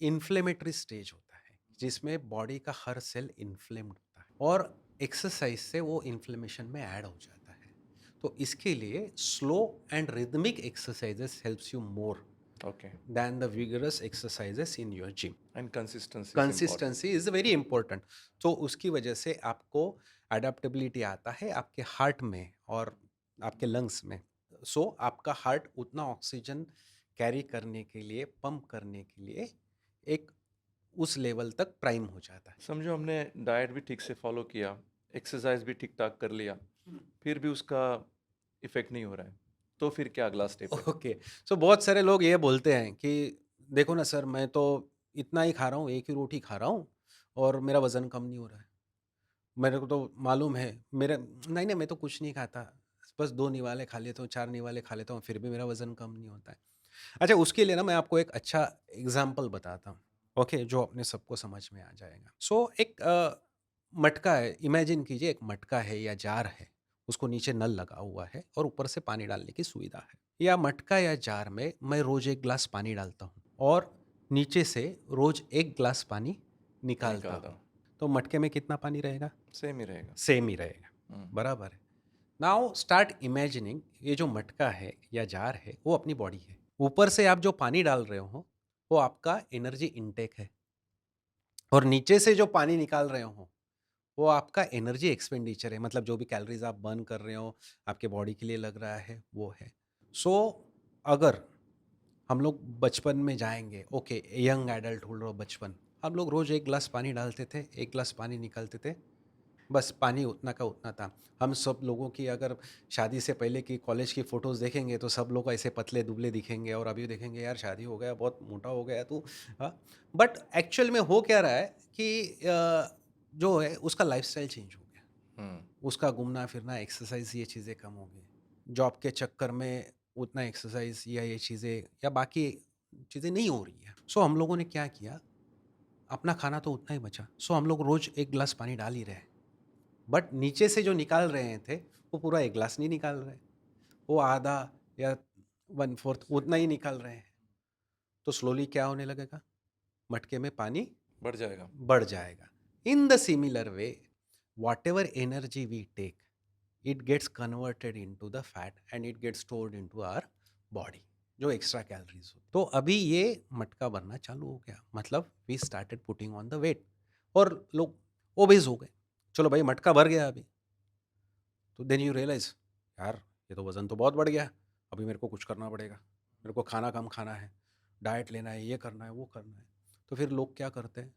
इन्फ्लेमेटरी स्टेज होता है, जिसमें बॉडी का हर सेल इन्फ्लेम्ड होता है और एक्सरसाइज से वो इन्फ्लेमेशन में ऐड हो जाता है। तो इसके लिए slow and rhythmic exercises helps you more okay. Then the vigorous exercises in your gym. And consistency is important. Consistency is very important. तो उसकी वजह से आपको अडेप्टेबिलिटी आता है आपके हार्ट में और आपके लंग्स में। सो आपका हार्ट उतना ऑक्सीजन कैरी करने के लिए, पंप करने के लिए एक उस लेवल तक प्राइम हो जाता है। समझो हमने डाइट भी ठीक से फॉलो किया, एक्सरसाइज भी ठीक ठाक कर लिया, फिर भी उसका इफेक्ट नहीं हो रहा है, तो फिर क्या अगला स्टेप है? ओके, सो बहुत सारे लोग ये बोलते हैं कि देखो ना सर, मैं तो इतना ही खा रहा हूँ, एक ही रोटी खा रहा हूँ और मेरा वज़न कम नहीं हो रहा है। मेरे को तो मालूम है, मेरा नहीं, नहीं मैं तो कुछ नहीं खाता, बस 2 निवाले खा लेता हूँ, 4 निवाले खा लेता हूँ, फिर भी मेरा वज़न कम नहीं होता है। अच्छा, उसके लिए ना मैं आपको एक अच्छा एग्ज़ाम्पल बताता हूँ, ओके? जो अपने सबको समझ में आ जाएगा। सो एक मटका है, इमेजिन कीजिए एक मटका है या जार है, उसको नीचे नल लगा हुआ है और ऊपर से पानी डालने की सुविधा है। या मटका या जार में मैं रोज़ 1 ग्लास पानी डालता हूँ और नीचे से रोज़ 1 ग्लास पानी निकालता निकालता हूँ, हूँ, तो मटके में कितना पानी रहेगा? सेम ही रहेगा। सेम ही रहेगा, हम्म, बराबर है। नाउ स्टार्ट इमेजिनिंग, ये जो मटका है या जार है वो अपनी बॉडी है। ऊपर से आप जो पानी डाल रहे हो वो आपका एनर्जी इनटेक है और नीचे से जो पानी निकाल रहे हो वो आपका एनर्जी एक्सपेंडिचर है, मतलब जो भी कैलोरीज आप बर्न कर रहे हो आपके बॉडी के लिए लग रहा है वो है। सो अगर हम लोग बचपन में जाएंगे, ओके, यंग एडल्टहुड और बचपन, हम लोग रोज 1 ग्लास पानी डालते थे, 1 ग्लास पानी निकालते थे, बस पानी उतना का उतना था। हम सब लोगों की अगर शादी से पहले की कॉलेज की फ़ोटोज़ देखेंगे तो सब लोग ऐसे पतले-दुबले दिखेंगे और अभी देखेंगे यार शादी हो गया, बहुत मोटा हो गया तू। हाँ, बट एक्चुअल में हो क्या रहा है कि जो है उसका लाइफ़स्टाइल चेंज हो गया। हम्म, उसका घूमना-फिरना, एक्सरसाइज़ ये चीज़ें कम हो गई। जॉब के चक्कर में उतना एक्सरसाइज़ या ये चीज़ें या बाकी चीज़ें नहीं हो रही हैं। सो हम लोगों ने क्या किया, अपना खाना तो उतना ही बचा। सो हम लोग रोज़ 1 ग्लास पानी डाल ही रहे हैं। बट नीचे से जो निकाल रहे थे, वो पूरा 1 ग्लास नहीं निकाल रहे। वो आधा या 1/4 उतना ही निकाल रहे हैं। तो स्लोली क्या होने लगेगा? मटके में पानी बढ़ जाएगा। बढ़ जाएगा। In the similar way, whatever energy we take, it gets converted into the fat and it gets stored into our body, जो एक्स्ट्रा कैलोरीज हो। तो अभी ये मटका बनना चालू हो गया, मतलब we started putting on the weight और लोग ओबेस हो गए। चलो भाई मटका भर गया अभी, तो देन यू रियलाइज यार ये तो वज़न तो बहुत बढ़ गया, अभी मेरे को कुछ करना पड़ेगा, मेरे को खाना कम खाना है, डाइट लेना है, ये करना है, वो करना है। तो फिर लोग क्या करते हैं,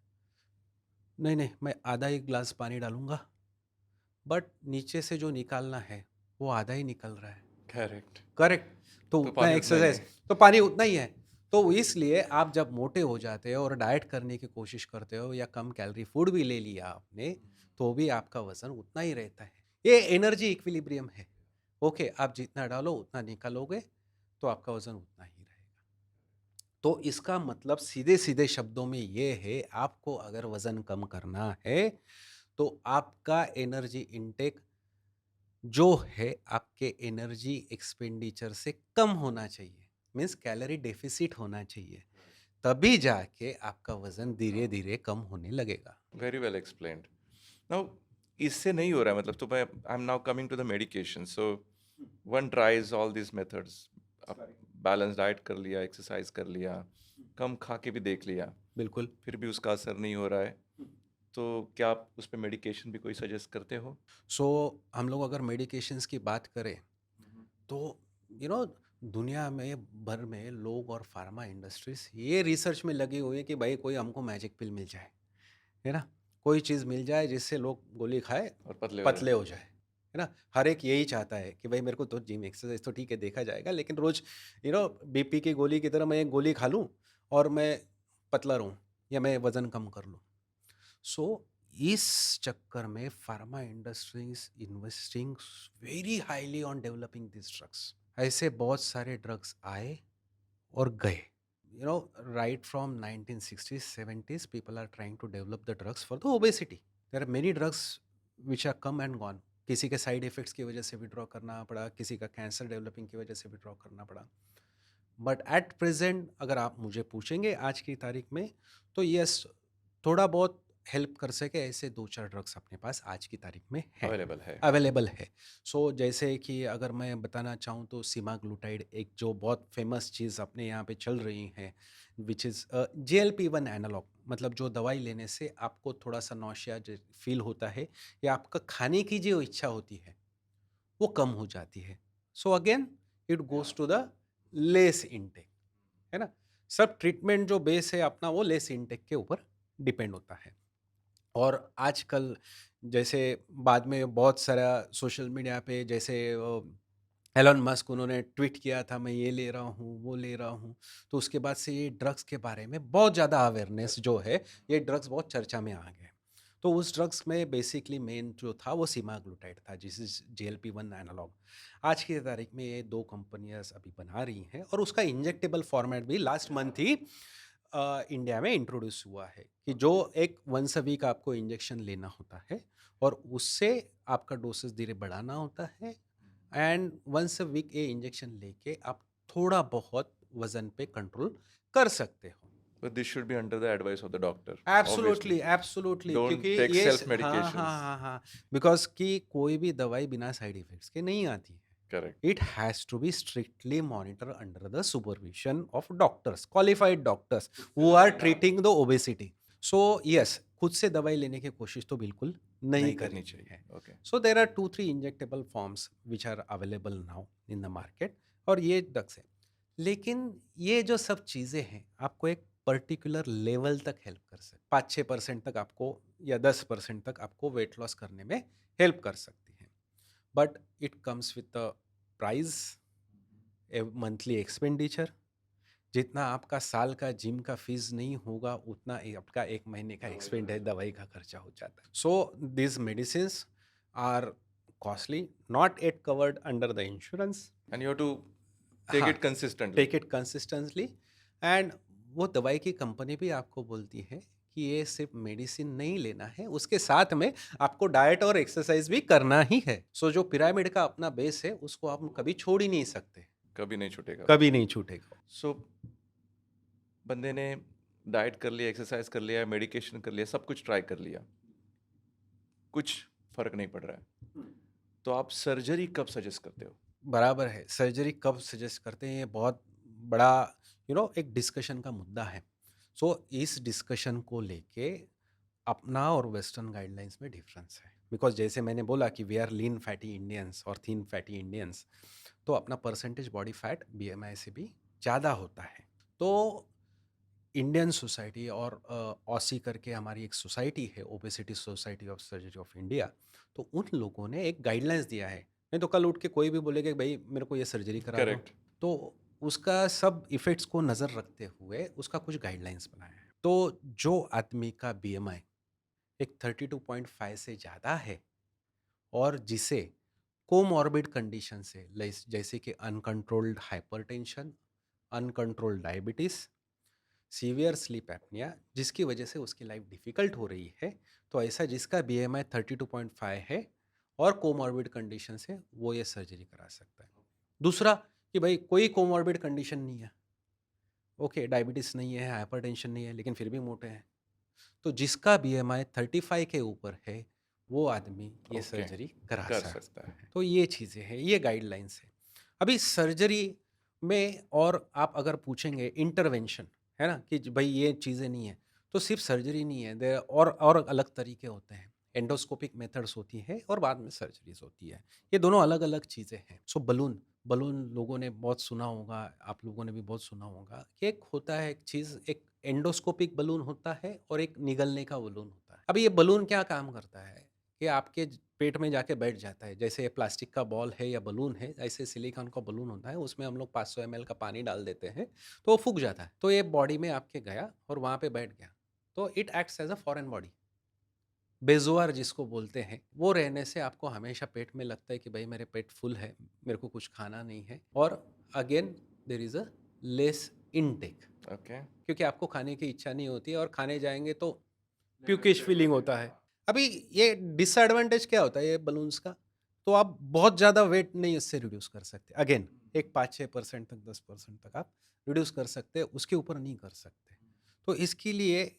नहीं नहीं मैं आधा एक ग्लास पानी डालूंगा, बट नीचे से जो निकालना है वो आधा ही निकल रहा है। करेक्ट। करेक्ट, तो तो उतना पानी उतना ही एक्सरसाइज, है। तो पानी उतना ही है। तो इसलिए आप जब मोटे हो जाते हो और डाइट करने की कोशिश करते हो या कम कैलोरी फूड भी ले लिया आपने, तो भी आपका वजन उतना ही रहता है। ये एनर्जी इक्विलिब्रियम है। ओके, आप जितना डालो उतना निकालोगे, तो आपका वजन उतना ही रहेगा। तो इसका मतलब सीधे सीधे शब्दों में ये है, आपको अगर वजन कम करना है तो आपका एनर्जी इनटेक जो है आपके एनर्जी एक्सपेंडिचर से कम होना चाहिए, मीन्स कैलोरी डेफिसिट होना चाहिए, तभी जाके आपका वजन धीरे धीरे कम होने लगेगा। Very well explained. नाउ इससे नहीं हो रहा है, मतलब तो मैं I am now coming to the medication. So one tries all this methods, अब बैलेंस डाइट कर लिया, एक्सरसाइज कर लिया, कम खा के भी देख लिया, बिल्कुल। फिर भी उसका असर नहीं हो रहा है, तो क्या आप उस पर मेडिकेशन भी कोई सजेस्ट करते हो? सो हम लोग अगर मेडिकेशंस की बात करें तो यू नो दुनिया में भर में लोग और फार्मा इंडस्ट्रीज ये रिसर्च में लगी हुई है कि भाई कोई हमको मैजिक पिल मिल जाए, है ना, कोई चीज़ मिल जाए जिससे लोग गोली खाए और पतले हो पतले जाए। हो जाए, है ना। हर एक यही चाहता है कि भाई मेरे को तो जिम एक्सरसाइज तो ठीक है देखा जाएगा, लेकिन रोज बीपी की गोली की तरह मैं एक गोली खा लूं और मैं पतला रहूं या मैं वजन कम कर लूं। सो इस चक्कर में pharma industries investing very highly on developing this drugs. ऐसे बहुत सारे ड्रग्स आए और गए, right from 1960s 70s people are trying to develop the drugs for the obesity. There are many drugs which are come and gone. किसी के side effects की वजह से विड्रॉ करना पड़ा, किसी का कैंसर डेवलपिंग की वजह से विड्रॉ करना पड़ा, बट एट प्रेजेंट अगर आप मुझे पूछेंगे आज की तारीख में, तो यस, थोड़ा बहुत हेल्प कर सके ऐसे 2-4 ड्रग्स अपने पास आज की तारीख में है, अवेलेबल है। अवेलेबल है। सो जैसे कि अगर मैं बताना चाहूँ तो सीमाग्लूटाइड एक जो बहुत फेमस चीज़ अपने यहाँ पे चल रही है, विच इज़ GLP-1 एनालॉग, मतलब जो दवाई लेने से आपको थोड़ा सा नौशिया फील होता है या आपका खाने की जो इच्छा होती है वो कम हो जाती है। So again it goes to the less intake, है ना? सब ट्रीटमेंट जो बेस है अपना वो लेस इनटेक के ऊपर डिपेंड होता है। और आजकल जैसे बाद में बहुत सारा सोशल मीडिया पे जैसे एलन मस्क उन्होंने ट्वीट किया था मैं ये ले रहा हूँ, वो ले रहा हूँ। तो उसके बाद से ये ड्रग्स के बारे में बहुत ज़्यादा अवेयरनेस जो है, ये ड्रग्स बहुत चर्चा में आ गए। तो उस ड्रग्स में बेसिकली मेन जो था वो सीमाग्लूटाइड था, जिस इज़ जीएलपी-1 एनालॉग। आज की तारीख में ये 2 कंपनियाँ अभी बना रही हैं और उसका इंजेक्टेबल फॉर्मेट भी लास्ट मंथ ही इंडिया में इंट्रोड्यूस हुआ है कि जो एक वंस अ वीक आपको इंजेक्शन लेना होता है और उससे आपका डोसेस धीरे बढ़ाना होता है एंड वंस अ वीक ये इंजेक्शन लेके आप थोड़ा बहुत वजन पे कंट्रोल कर सकते हो। But this should be under the advice of the doctor, absolutely, obviously. Absolutely, Don't क्योंकि take ये हाँ, self-medications. हाँ, हाँ, हाँ, बिकॉज़ कि कोई भी दवाई बिना साइड इफ़ेक्ट्स के नहीं आती है। Correct. It has to be strictly monitored under the supervision of doctors, qualified doctors who are treating the obesity. So yes, खुद से दवाई लेने की कोशिश तो बिल्कुल नहीं नहीं करनी करनी चाहिए. है। Okay. So there are 2-3 injectable forms which are available now in the market और ये ड्रग्स है। लेकिन ये जो सब चीज़ें हैं, आपको एक पर्टिकुलर लेवल तक हेल्प कर सकती 5-6% तक आपको या 10% तक आपको वेट लॉस करने में हेल्प कर सकती हैं। But it comes with a price, A monthly expenditure. जितना आपका साल का जिम का फीस नहीं होगा उतना आपका 1 महीने का एक्सपेंड है, दवाई का खर्चा हो जाता है। So this medicine are costly, not at covered under the insurance. And you have to take हाँ, it consistently. Take it consistently and वो दवाई की कंपनी भी आपको बोलती है कि ये सिर्फ मेडिसिन नहीं लेना है, उसके साथ में आपको डाइट और एक्सरसाइज भी करना ही है। सो जो पिरामिड का अपना बेस है उसको आप कभी छोड़ ही नहीं सकते, कभी नहीं छूटेगा. कभी नहीं छूटेगा। So बंदे ने डाइट कर लिया, एक्सरसाइज कर लिया, मेडिकेशन कर लिया, सब कुछ ट्राई कर लिया, कुछ फर्क नहीं पड़ रहा है, तो आप सर्जरी कब सजेस्ट करते हो? बराबर है, सर्जरी कब सजेस्ट करते हैं ये बहुत बड़ा एक डिस्कशन का मुद्दा है। सो इस डिस्कशन को लेके अपना और वेस्टर्न गाइडलाइंस में डिफरेंस है, बिकॉज जैसे मैंने बोला कि we are lean fatty Indians और थिन फैटी इंडियंस, तो अपना परसेंटेज बॉडी फैट बीएमआई से भी ज़्यादा होता है। तो इंडियन सोसाइटी और ऑसी करके हमारी एक सोसाइटी है, obesity society of surgery of India, तो उन लोगों ने एक गाइडलाइंस दिया है। नहीं तो कल उठ के कोई भी बोलेगा कि भाई मेरे को ये सर्जरी करा दो, करेक्ट. तो उसका सब इफ़ेक्ट्स को नज़र रखते हुए उसका कुछ गाइडलाइंस बनाया है। तो जो आदमी का बीएमआई एक 32.5 से ज़्यादा है और जिसे कोमॉर्बिड कंडीशन से जैसे कि uncontrolled hypertension, uncontrolled diabetes, severe sleep apnoea, जिसकी वजह से उसकी लाइफ डिफ़िकल्ट हो रही है, तो ऐसा जिसका बीएमआई 32.5 है और कोमॉर्बिड कंडीशन से वो ये सर्जरी करा सकता है। दूसरा कि भाई कोई कोमॉर्बिड कंडीशन नहीं है, ओके डायबिटीज़ नहीं है, हाइपरटेंशन नहीं है, लेकिन फिर भी मोटे हैं, तो जिसका बीएमआई 35 के ऊपर है वो आदमी ये ओके, सर्जरी करा कर सकता सकता है. है। तो ये चीज़ें हैं, ये गाइडलाइंस है। अभी सर्जरी में और आप अगर पूछेंगे इंटरवेंशन, है ना, कि भाई ये चीज़ें नहीं है, तो सिर्फ सर्जरी नहीं है, देयर और अलग तरीके होते हैं। एंडोस्कोपिक मेथड्स होती हैं और बाद में सर्जरीज होती है। ये दोनों अलग अलग चीज़ें हैं। सो बलून बलून लोगों ने बहुत सुना होगा, आप लोगों ने भी बहुत सुना होगा कि एक होता है एक चीज़, एक एंडोस्कोपिक बलून होता है और एक निगलने का बलून होता है। अब ये बलून क्या काम करता है कि आपके पेट में जाके बैठ जाता है। जैसे प्लास्टिक का बॉल है या बलून है, ऐसे सिलिकॉन का बलून होता है, उसमें हम लोग 500 ml का पानी डाल देते हैं तो वो फूक जाता है। तो ये बॉडी में आपके गया और वहाँ पे बैठ गया, तो it acts as a foreign body. Bezoar जिसको बोलते हैं, वो रहने से आपको हमेशा पेट में लगता है कि भाई मेरे पेट फुल है, मेरे को कुछ खाना नहीं है, और again there is a less intake, okay. क्योंकि आपको खाने की इच्छा नहीं होती है और खाने जाएँगे तो प्यूकिश फीलिंग होता है। अभी ये डिसएडवांटेज क्या होता है ये बलून्स का? तो आप बहुत ज़्यादा वेट नहीं इससे रिड्यूस कर सकते। अगेन एक 5-6% तक, 10% तक आप रिड्यूस कर सकते हैं, उसके ऊपर नहीं कर सकते। तो इसके लिए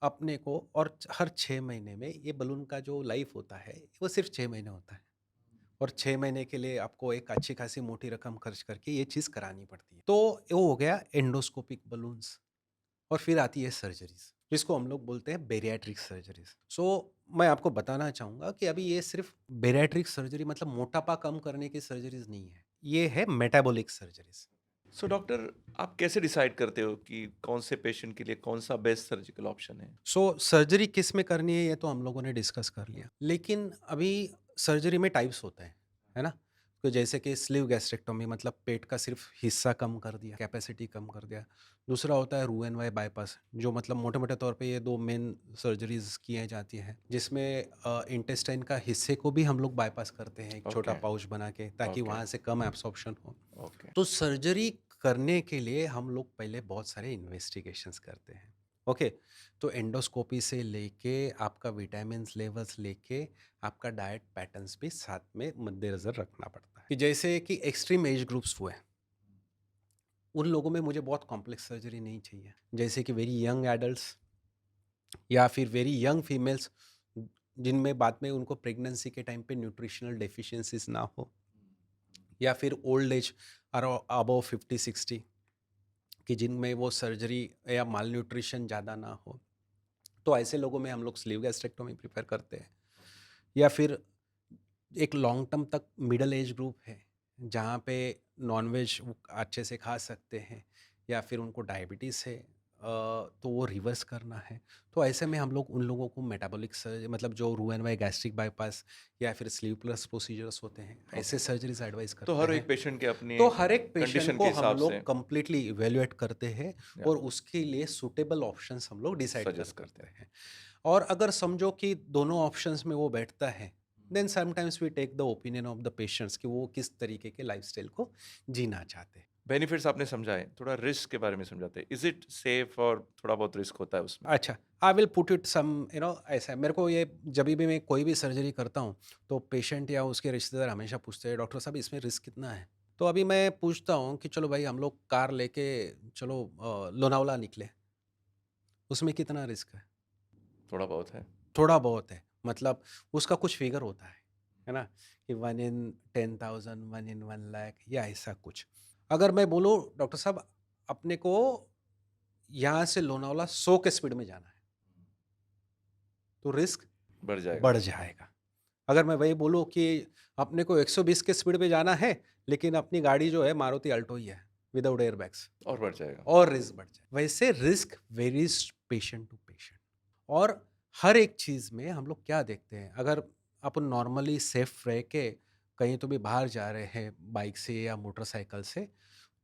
अपने को और हर 6 महीने में ये बलून का जो लाइफ होता है, वो सिर्फ़ 6 महीने होता है और 6 महीने के लिए आपको एक अच्छी खासी मोटी रकम खर्च करके ये चीज़ करानी पड़ती है। तो वो हो गया एंडोस्कोपिक बलून्स। और फिर आती है सर्जरीज, जिसको हम लोग बोलते हैं बेरियाट्रिक सर्जरीज। सो मैं आपको बताना चाहूँगा कि अभी ये सिर्फ बेरियाट्रिक सर्जरी मतलब मोटापा कम करने की सर्जरीज नहीं है, ये है मेटाबॉलिक सर्जरीज। सो डॉक्टर, आप कैसे डिसाइड करते हो कि कौन से पेशेंट के लिए कौन सा बेस्ट सर्जिकल ऑप्शन है? सो सर्जरी किस में करनी है ये तो हम लोगों ने डिस्कस कर लिया, लेकिन अभी सर्जरी में टाइप्स होते हैं, है ना? तो जैसे कि स्लीव गैस्ट्रेक्टोमी, मतलब पेट का सिर्फ हिस्सा कम कर दिया, कैपेसिटी कम कर दिया। दूसरा होता है रू एन वाई बाईपास, जो मतलब मोटे मोटे तौर पे ये दो मेन सर्जरीज की जाती हैं, जिसमें इंटेस्टाइन का हिस्से को भी हम लोग बाईपास करते हैं, एक छोटा ओके, पाउच बना के, ताकि ओके, वहाँ से कम एब्सॉर्प्शन हो। ओके, तो सर्जरी करने के लिए हम लोग पहले बहुत सारे इन्वेस्टिगेशंस करते हैं। ओके, तो एंडोस्कोपी से लेके आपका विटामिन्स लेवल्स लेके आपका डाइट पैटर्न्स भी साथ में मद्देनजर रखना पड़ता है, कि जैसे कि एक्सट्रीम एज ग्रुप्स हुए, उन लोगों में मुझे बहुत कॉम्प्लेक्स सर्जरी नहीं चाहिए, जैसे कि वेरी यंग एडल्ट्स या फिर वेरी यंग फीमेल्स, जिनमें बाद में उनको प्रेगनेंसी के टाइम पे न्यूट्रिशनल डेफिशिएंसीज ना हो, या फिर ओल्ड एज अबव 50-60, कि जिनमें वो सर्जरी या माल न्यूट्रिशन ज़्यादा ना हो, तो ऐसे लोगों में हम लोग स्लीव गैस्ट्रेक्टोमी प्रिफर करते हैं। या फिर एक लॉन्ग टर्म तक मिडल एज ग्रुप है, जहाँ पे नॉनवेज वो अच्छे से खा सकते हैं, या फिर उनको डायबिटीज़ है, तो वो रिवर्स करना है। तो ऐसे में हम लोग उन लोगों को मेटाबॉलिक सर्जरी, मतलब जो रू एन वाई गैस्ट्रिक बाईपास या फिर स्लीव प्लस प्रोसीजर्स होते हैं, ओके। ऐसे सर्जरीज एडवाइस तो करते हर एक हैं। पेशेंट के अपनी तो हर एक पेशेंट कंडीशन के को हम हिसाब से लोग कंप्लीटली इवैल्यूएट करते हैं या और उसके लिए सूटेबल ऑप्शंस हम लोग डिसाइड सजेस्ट करते करते हैं। हैं। और अगर समझो कि दोनों ऑप्शंस में वो बैठता है, then sometimes we take the opinion of the patients कि वो किस तरीके के लाइफस्टाइल को जीना चाहते हैं। बेनिफिट्स आपने समझाए, थोड़ा रिस्क के बारे में समझाते हैं। इज़ इट सेफ और थोड़ा बहुत रिस्क होता है उसमें? अच्छा, I will put it some, ऐसा है, मेरे को ये जभी भी मैं कोई भी सर्जरी करता हूँ, तो पेशेंट या उसके रिश्तेदार हमेशा पूछते हैं, डॉक्टर साहब इसमें रिस्क कितना है? तो अभी मैं पूछता हूँ कि चलो भाई हम लोग कार लेके चलो लोनावला निकले, उसमें कितना रिस्क है? थोड़ा बहुत है। थोड़ा बहुत है, मतलब उसका कुछ फिगर होता है ना? कि 1 इन 10,000, 1 इन 1 लाख या ऐसा कुछ। अगर मैं बोलूँ डॉक्टर साहब अपने को यहाँ से लोनावला 100 के स्पीड में जाना है, तो रिस्क बढ़ जाएगा बढ़ जाएगा। अगर मैं वही बोलूँ कि अपने को 120 के स्पीड पे जाना है, लेकिन अपनी गाड़ी जो है मारुति अल्टो ही है, विदाउट एयरबैग्स, और बढ़ जाएगा। और रिस्क बढ़ जाए। वैसे risk varies patient to patient. और हर एक चीज़ में हम लोग क्या देखते हैं, अगर अपन नॉर्मली सेफ रह के कहीं तो भी बाहर जा रहे हैं बाइक से या मोटरसाइकिल से,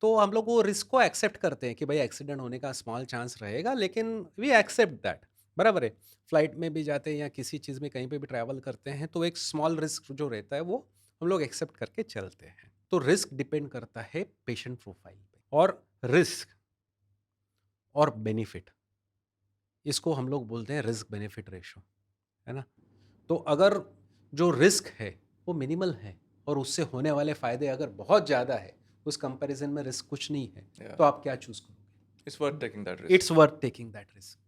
तो हम लोग वो रिस्क को एक्सेप्ट करते हैं कि भाई एक्सीडेंट होने का स्मॉल चांस रहेगा, लेकिन वी एक्सेप्ट दैट, बराबर है। फ्लाइट में भी जाते हैं या किसी चीज़ में कहीं पे भी ट्रैवल करते हैं, तो एक स्मॉल रिस्क जो रहता है वो हम लोग एक्सेप्ट करके चलते हैं। तो रिस्क डिपेंड करता है पेशेंट प्रोफाइल पे। और रिस्क और बेनिफिट, इसको हम लोग बोलते हैं रिस्क बेनिफिट रेशो, है ना? तो अगर जो रिस्क है वो मिनिमल है और उससे होने वाले फ़ायदे अगर बहुत ज़्यादा है, उस कंपैरिज़न में रिस्क कुछ नहीं है, या तो आप क्या चूज़ करोगे? It's worth taking that risk. It's worth taking that risk.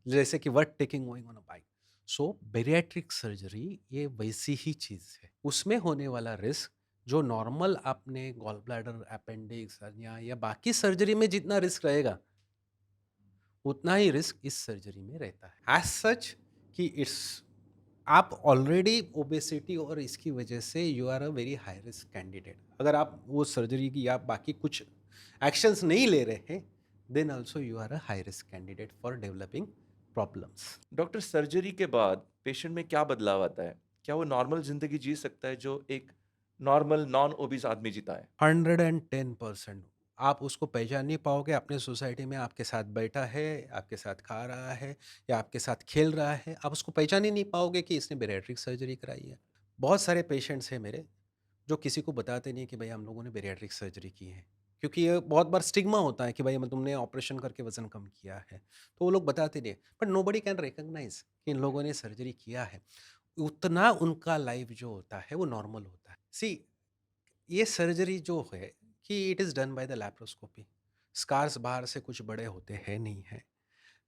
जैसे कि worth taking going on a bike. So bariatric surgery ये वैसी ही चीज़ है। उसमें होने वाला रिस्क जो नॉर्मल आपने गॉल ब्लैडर, अपेंडिक्स, हर्निया या बाकी सर्जरी में जितना रिस्क रहेगा, उतना ही रिस्क इस सर्जरी में रहता है। एज सच कि इट्स, आप ऑलरेडी ओबेसिटी और इसकी वजह से you are a very high risk candidate. अगर आप वो सर्जरी की या बाकी कुछ एक्शंस नहीं ले रहे हैं, then also you are a high risk candidate for developing problems. Doctor, surgery के बाद पेशेंट में क्या बदलाव आता है? क्या वो नॉर्मल ज़िंदगी जी सकता है जो एक नॉर्मल नॉन ओबीस आदमी जीता है? 110% आप उसको पहचान नहीं पाओगे। अपने सोसाइटी में आपके साथ बैठा है, आपके साथ खा रहा है या आपके साथ खेल रहा है, आप उसको पहचान ही नहीं पाओगे कि इसने बेरियाट्रिक सर्जरी कराई है। बहुत सारे पेशेंट्स हैं मेरे जो किसी को बताते नहीं कि भाई हम लोगों ने बेरियाट्रिक सर्जरी की है, क्योंकि ये बहुत बार स्टिग्मा होता है कि भाई तुमने ऑपरेशन करके वजन कम किया है, तो वो लोग बताते नहीं। But nobody can recognise कि इन लोगों ने सर्जरी किया है। उतना उनका लाइफ जो होता है वो नॉर्मल होता है। सी, ये सर्जरी जो है कि it is done by the laparoscopy. Scars बाहर से कुछ बड़े होते हैं नहीं है।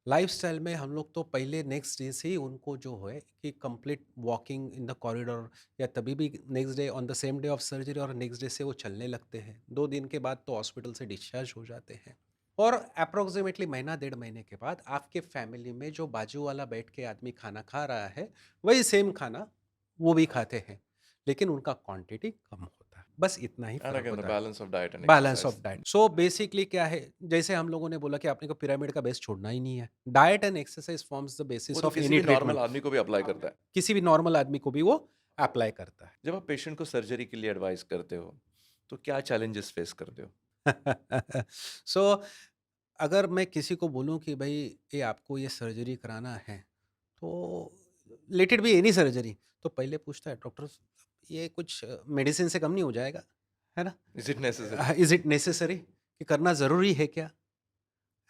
लाइफ़स्टाइल में हम लोग तो पहले नेक्स्ट डे से ही उनको जो है कि complete walking in the corridor, या तभी भी next day on the same day of surgery और नेक्स्ट डे से वो चलने लगते हैं। 2 दिन के बाद तो हॉस्पिटल से डिस्चार्ज हो जाते हैं। और अप्रॉक्सिमेटली महीना डेढ़ महीने के बाद आपके फैमिली में जो बाजू वाला बैठ के आदमी खाना खा रहा है, वही सेम खाना वो भी खाते हैं, लेकिन उनका क्वांटिटी कम होता है। बस इतना ही And फ़र्क again, the होता है। balance of diet and balance exercise. Of diet. So basically क्या है, जैसे हम लोगों ने बोला कि आपने को पिरामिड का बेस छोड़ना ही नहीं है। Diet and exercise forms the वो बेसिस तो ऑफ किसी एनी भी नॉर्मल ट्रीटमेंट। आदमी को भी अप्लाई करता है। किसी भी नॉर्मल आदमी को भी वो अप्लाई करता जब आप पेशेंट को सर्जरी के लिए एडवाइस करते हो, तो क्या चैलेंजेस फेस करते हो? है। सो अगर मैं किसी को बोलूँ कि भाई ये आपको ये सर्जरी कराना है, तो let it be any surgery, तो पहले पूछता है डॉक्टर ये कुछ मेडिसिन से कम नहीं हो जाएगा, है ना? Is it necessary? Is it necessary, कि करना ज़रूरी है क्या?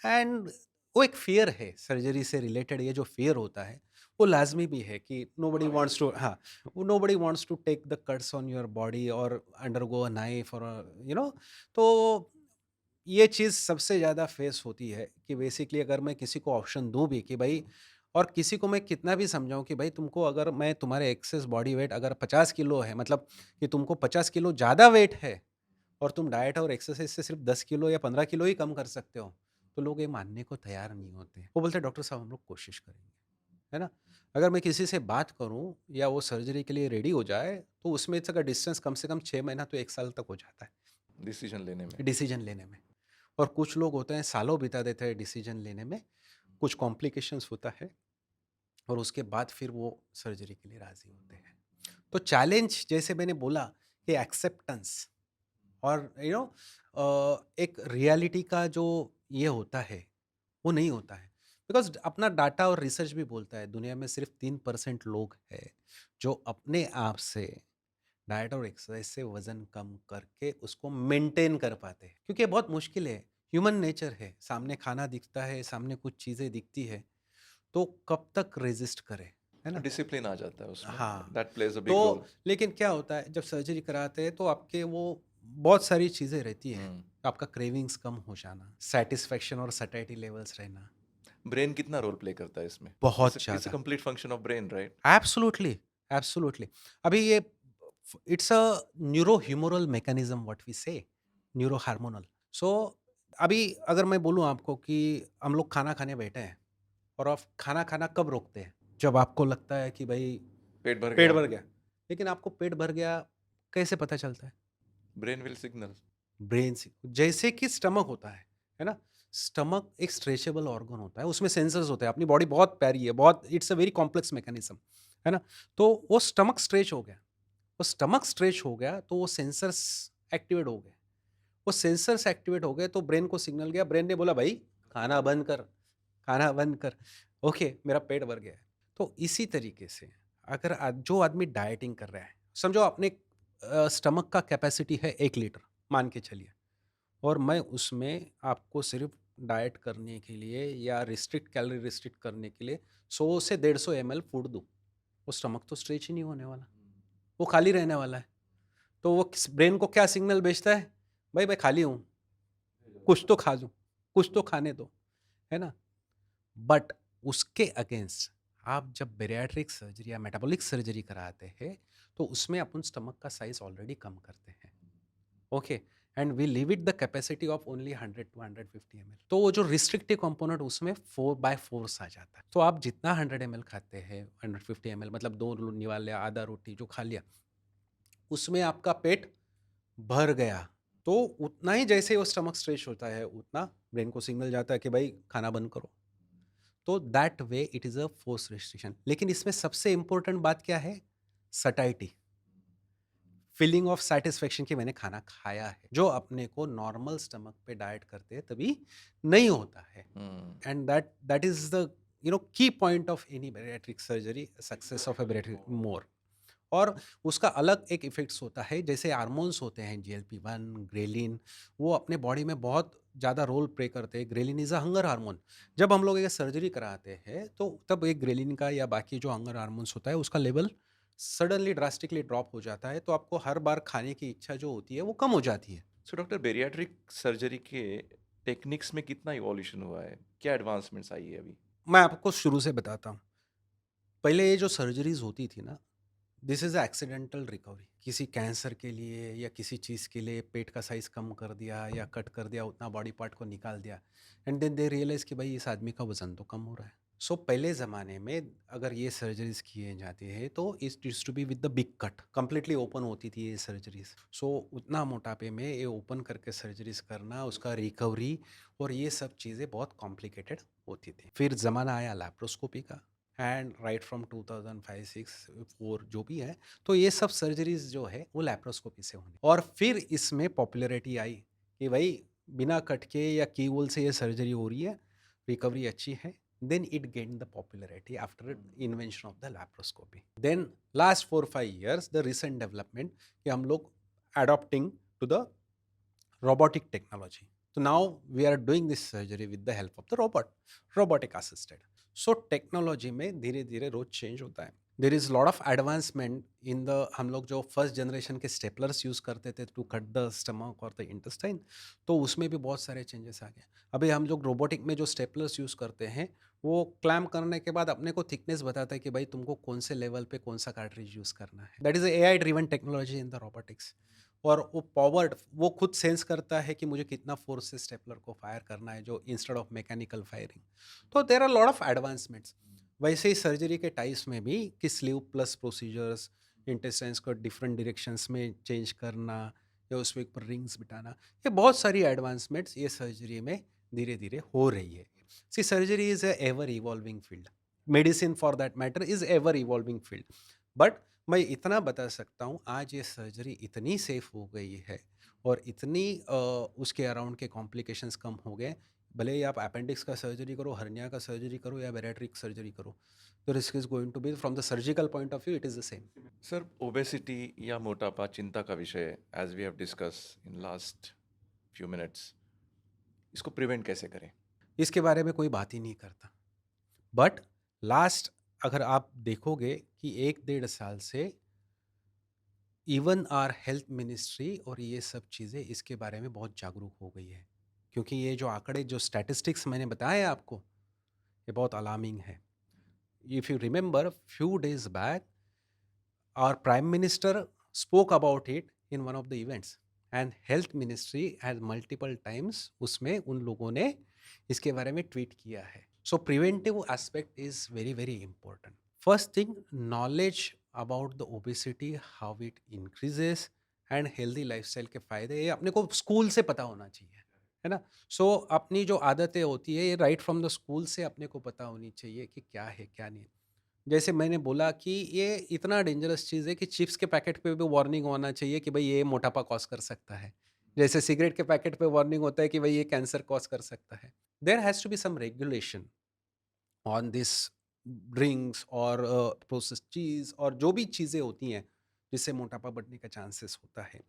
एंड वो एक फ़ियर है सर्जरी से रिलेटेड, ये जो फ़ियर होता है, वो लाज़मी भी है कि नोबडी वांट्स टू, हाँ, nobody wants to take the cuts on your body और अंडरगो अ नाइफ और तो ये चीज़ सबसे ज़्यादा फेस होती है कि बेसिकली अगर मैं किसी को ऑप्शन दूँ भी कि भाई, और किसी को मैं कितना भी समझाऊँ कि भाई तुमको, अगर मैं तुम्हारे एक्सेस बॉडी वेट अगर 50 किलो है, मतलब कि तुमको 50 किलो ज़्यादा वेट है और तुम डाइट और एक्सरसाइज से सिर्फ 10 किलो या 15 किलो ही कम कर सकते हो, तो लोग ये मानने को तैयार नहीं होते। वो बोलते हैं डॉक्टर साहब हम लोग कोशिश करेंगे, है ना? अगर मैं किसी से बात करूँ या वो सर्जरी के लिए रेडी हो जाए, तो उसमें का डिस्टेंस कम से कम 6 महीना तो 1 साल तक हो जाता है डिसीजन लेने में? डिसीजन लेने में। और कुछ लोग होते हैं सालों बिता देते हैं डिसीजन लेने में, कुछ कॉम्प्लिकेशंस होता है और उसके बाद फिर वो सर्जरी के लिए राज़ी होते हैं। तो चैलेंज जैसे मैंने बोला कि एक्सेप्टेंस और एक रियलिटी का जो ये होता है, वो नहीं होता है। बिकॉज़ अपना डाटा और रिसर्च भी बोलता है दुनिया में सिर्फ़ 3% लोग हैं जो अपने आप से डाइट और एक्सरसाइज से वज़न कम करके उसको मेंटेन कर पाते हैं। क्योंकि ये बहुत मुश्किल है, ह्यूमन नेचर है, सामने खाना दिखता है, सामने कुछ चीज़ें दिखती है, तो कब तक रेज़िस्ट करें, है तो ना? डिसिप्लिन आ जाता है उसमें, हाँ, दैट प्लेज़ अ बिग तो रोल। लेकिन क्या होता है जब सर्जरी कराते हैं तो आपके वो बहुत सारी चीज़ें रहती है। हुँ। आपका क्रेविंग्स कम हो जाना, सैटिस्फैक्शन और सैटिस्फैक्टी लेवल्स रहना, ब्रेन कितना रोल प्ले करता है इसमें? बहुत इट्स अ ज़्यादा। Complete function of brain, right? Absolutely, absolutely. अभी ये it's a neuro humoral mechanism what we say, neuro hormonal. So अभी अगर मैं बोलूँ आपको कि हम लोग खाना खाने बैठे हैं और आप खाना खाना कब रोकते हैं? जब आपको लगता है कि भई पेट भर पेट गया, भर गया। लेकिन आपको पेट भर गया कैसे पता चलता है? Brain will signal. ब्रेन से, जैसे कि स्टमक होता है ना? स्टमक एक स्ट्रेचेबल ऑर्गन होता है, उसमें सेंसर्स होते हैं, अपनी बॉडी बहुत प्यारी है, बहुत it's a very complex mechanism, है ना? तो वो स्टमक स्ट्रेच हो गया, वो स्टमक स्ट्रेच हो गया तो वो सेंसर्स एक्टिवेट हो गए। वो सेंसर्स एक्टिवेट हो गए तो ब्रेन को सिग्नल गया, ब्रेन ने बोला भाई खाना बंद कर, खाना बंद कर। ओके, मेरा पेट भर गया है। तो इसी तरीके से अगर जो आदमी डाइटिंग कर रहा है, समझो अपने स्टमक का कैपेसिटी है 1 लीटर, मान के चलिए, और मैं उसमें आपको सिर्फ डाइट करने के लिए या रिस्ट्रिक्ट कैलोरी रिस्ट्रिक्ट करने के लिए 100 से 150 ml फूड दूँ, वो स्टमक तो स्ट्रेच ही नहीं होने वाला, वो खाली रहने वाला है। तो वो ब्रेन को क्या सिग्नल भेजता है, भाई मैं खाली हूँ, कुछ तो खा लूँ, कुछ तो खाने दो, है ना? बट उसके अगेंस्ट आप जब बेरियाट्रिक सर्जरी या मेटाबॉलिक सर्जरी कराते हैं, तो उसमें अपन स्टमक का साइज ऑलरेडी कम करते हैं। Okay, and we live it the capacity of only 100 to 150 ml, तो वो जो रिस्ट्रिक्टिव कंपोनेंट उसमें 4/4 आ जाता है। तो आप जितना 100 ml खाते हैं, 150 ml मतलब 2 निवाले आधा रोटी जो खा लिया, उसमें आपका पेट भर गया, तो उतना ही जैसे वो स्टमक स्ट्रेच होता है, उतना ब्रेन को सिग्नल जाता है कि भाई खाना बंद करो। तो that way it is a force restriction. लेकिन इसमें सबसे इम्पोर्टेंट बात क्या है? सटाइटी, फीलिंग ऑफ सैटिस्फैक्शन कि मैंने खाना खाया है, जो अपने को नॉर्मल स्टमक पे डाइट करते हैं तभी नहीं होता है। हुँ। And that is the key point of any bariatric surgery, success of a bariatric more. और उसका अलग एक इफ़ेक्ट्स होता है, जैसे हार्मोन्स होते हैं GLP-1, ग्रेलिन, वो अपने बॉडी में बहुत ज़्यादा रोल प्ले करते हैं। Ghrelin is a hunger hormone. जब हम लोग ये सर्जरी कराते हैं, तो तब एक ग्रेलिन का या बाकी जो हंगर हार्मोन्स होता है, उसका लेवल सडनली ड्रास्टिकली ड्रॉप हो जाता है, तो आपको हर बार खाने की इच्छा जो होती है, वो कम हो जाती है। सो डॉक्टर, बेरियाट्रिक सर्जरी के टेक्निक्स में कितना इवोल्यूशन हुआ है? क्या एडवांसमेंट्स आई है अभी? मैं आपको शुरू से बताता हूँ। पहले ये जो सर्जरीज़ होती थी ना, दिस इज़ एक्सीडेंटल रिकवरी। किसी कैंसर के लिए या किसी चीज़ के लिए पेट का साइज़ कम कर दिया या कट कर दिया, उतना बॉडी पार्ट को निकाल दिया, एंड देन दे रियलाइज़ कि भाई इस आदमी का वज़न तो कम हो रहा है। सो पहले ज़माने में अगर ये सर्जरीज़ किए जाती है तो it used to be with the big cut, completely open होती थी ये सर्जरीज़। सो उतना मोटापे में ये ओपन करके सर्जरीज़ करना, उसका रिकवरी और ये सब चीज़ें बहुत कॉम्प्लिकेटेड होती थी। फिर ज़माना आया लैप्रोस्कोपी का एंड राइट फ्रॉम 2005, 6, 4 जो भी है, तो ये सब सर्जरीज़ जो है वो लैप्रोस्कोपी से होनी और फिर इसमें पॉपुलैरिटी आई कि भाई बिना कट के या कीहोल से ये सर्जरी हो रही है, रिकवरी अच्छी है। Then it gained the popularity after invention of the laparoscopy. Then last 4-5 years the recent development कि हम लोग adopting to the robotic technology. So now we are doing this surgery with the help of the robotic assisted. So technology में धीरे धीरे रोज change होता है. There is lot of advancement in the हम लोग जो फर्स्ट जनरेशन के staplers use करते थे टू कट द स्टमक और द इंटेस्टाइन, तो उसमें भी बहुत सारे चेंजेस आ गए. अभी हम लोग रोबोटिक में जो स्टेपलर्स यूज करते हैं वो क्लैम्प करने के बाद अपने को थिकनेस बताता है कि भाई तुमको कौन से लेवल पे कौन सा कार्ट्रिज यूज करना है. That is AI driven technology in the robotics. और वो पावर्ड वो खुद सेंस करता है कि मुझे कितना फोर्स से स्टेपलर को फायर करना है, जो इंस्टेड ऑफ मैकेनिकल फायरिंग. तो there are lot of advancements. वैसे ही सर्जरी के टाइप्स में भी कि स्लीव प्लस प्रोसीजर्स, इंटेस्टाइन्स को डिफरेंट डायरेक्शंस में चेंज करना या उसमें ऊपर रिंग्स बिठाना, ये बहुत सारी एडवांसमेंट्स ये सर्जरी में धीरे धीरे हो रही है. See surgery is a ever evolving field. Medicine for that matter is ever evolving field. But मैं इतना बता सकता हूँ आज ये सर्जरी इतनी सेफ हो गई है और इतनी उसके अराउंड के कॉम्प्लिकेशंस कम हो गए. भले ही आप अपेंडिक्स का सर्जरी करो, हर्निया का सर्जरी करो या बैरिएट्रिक सर्जरी करो, तो risk is going to be from the surgical point of view it is the same. Sir, obesity या मोटापा चिंता का विषय है, as we have discuss in last few minutes. इसको प्रिवेंट कैसे करें? इसके बारे में कोई बात ही नहीं करता. बट लास्ट अगर आप देखोगे कि 1-1.5 साल से इवन आर हेल्थ मिनिस्ट्री और ये सब चीज़ें इसके बारे में बहुत जागरूक हो गई है, क्योंकि ये जो आंकड़े जो स्टैटिस्टिक्स मैंने बताए आपको ये बहुत अलार्मिंग है. If you remember few days back our prime minister spoke about it in one of the events and health ministry has multiple times उसमें उन लोगों ने इसके बारे में ट्वीट किया है. So preventive aspect is very very important. First thing, knowledge about the obesity, how it increases and healthy lifestyle के फायदे ये अपने को स्कूल से पता होना चाहिए, है ना. सो अपनी जो आदतें होती है ये राइट फ्रॉम द स्कूल से अपने को पता होनी चाहिए कि क्या है क्या नहीं. जैसे मैंने बोला कि ये इतना डेंजरस चीज़ है कि चिप्स के पैकेट पे भी वार्निंग होना चाहिए कि भाई ये मोटापा कॉज कर सकता है. जैसे सिगरेट के पैकेट पे वार्निंग होता है कि भाई ये कैंसर कॉज कर सकता है. There has to be some regulation on this drinks और प्रोसेस्ड चीज़ और जो भी चीज़ें होती हैं जिससे मोटापा बढ़ने का चांसेस होता है.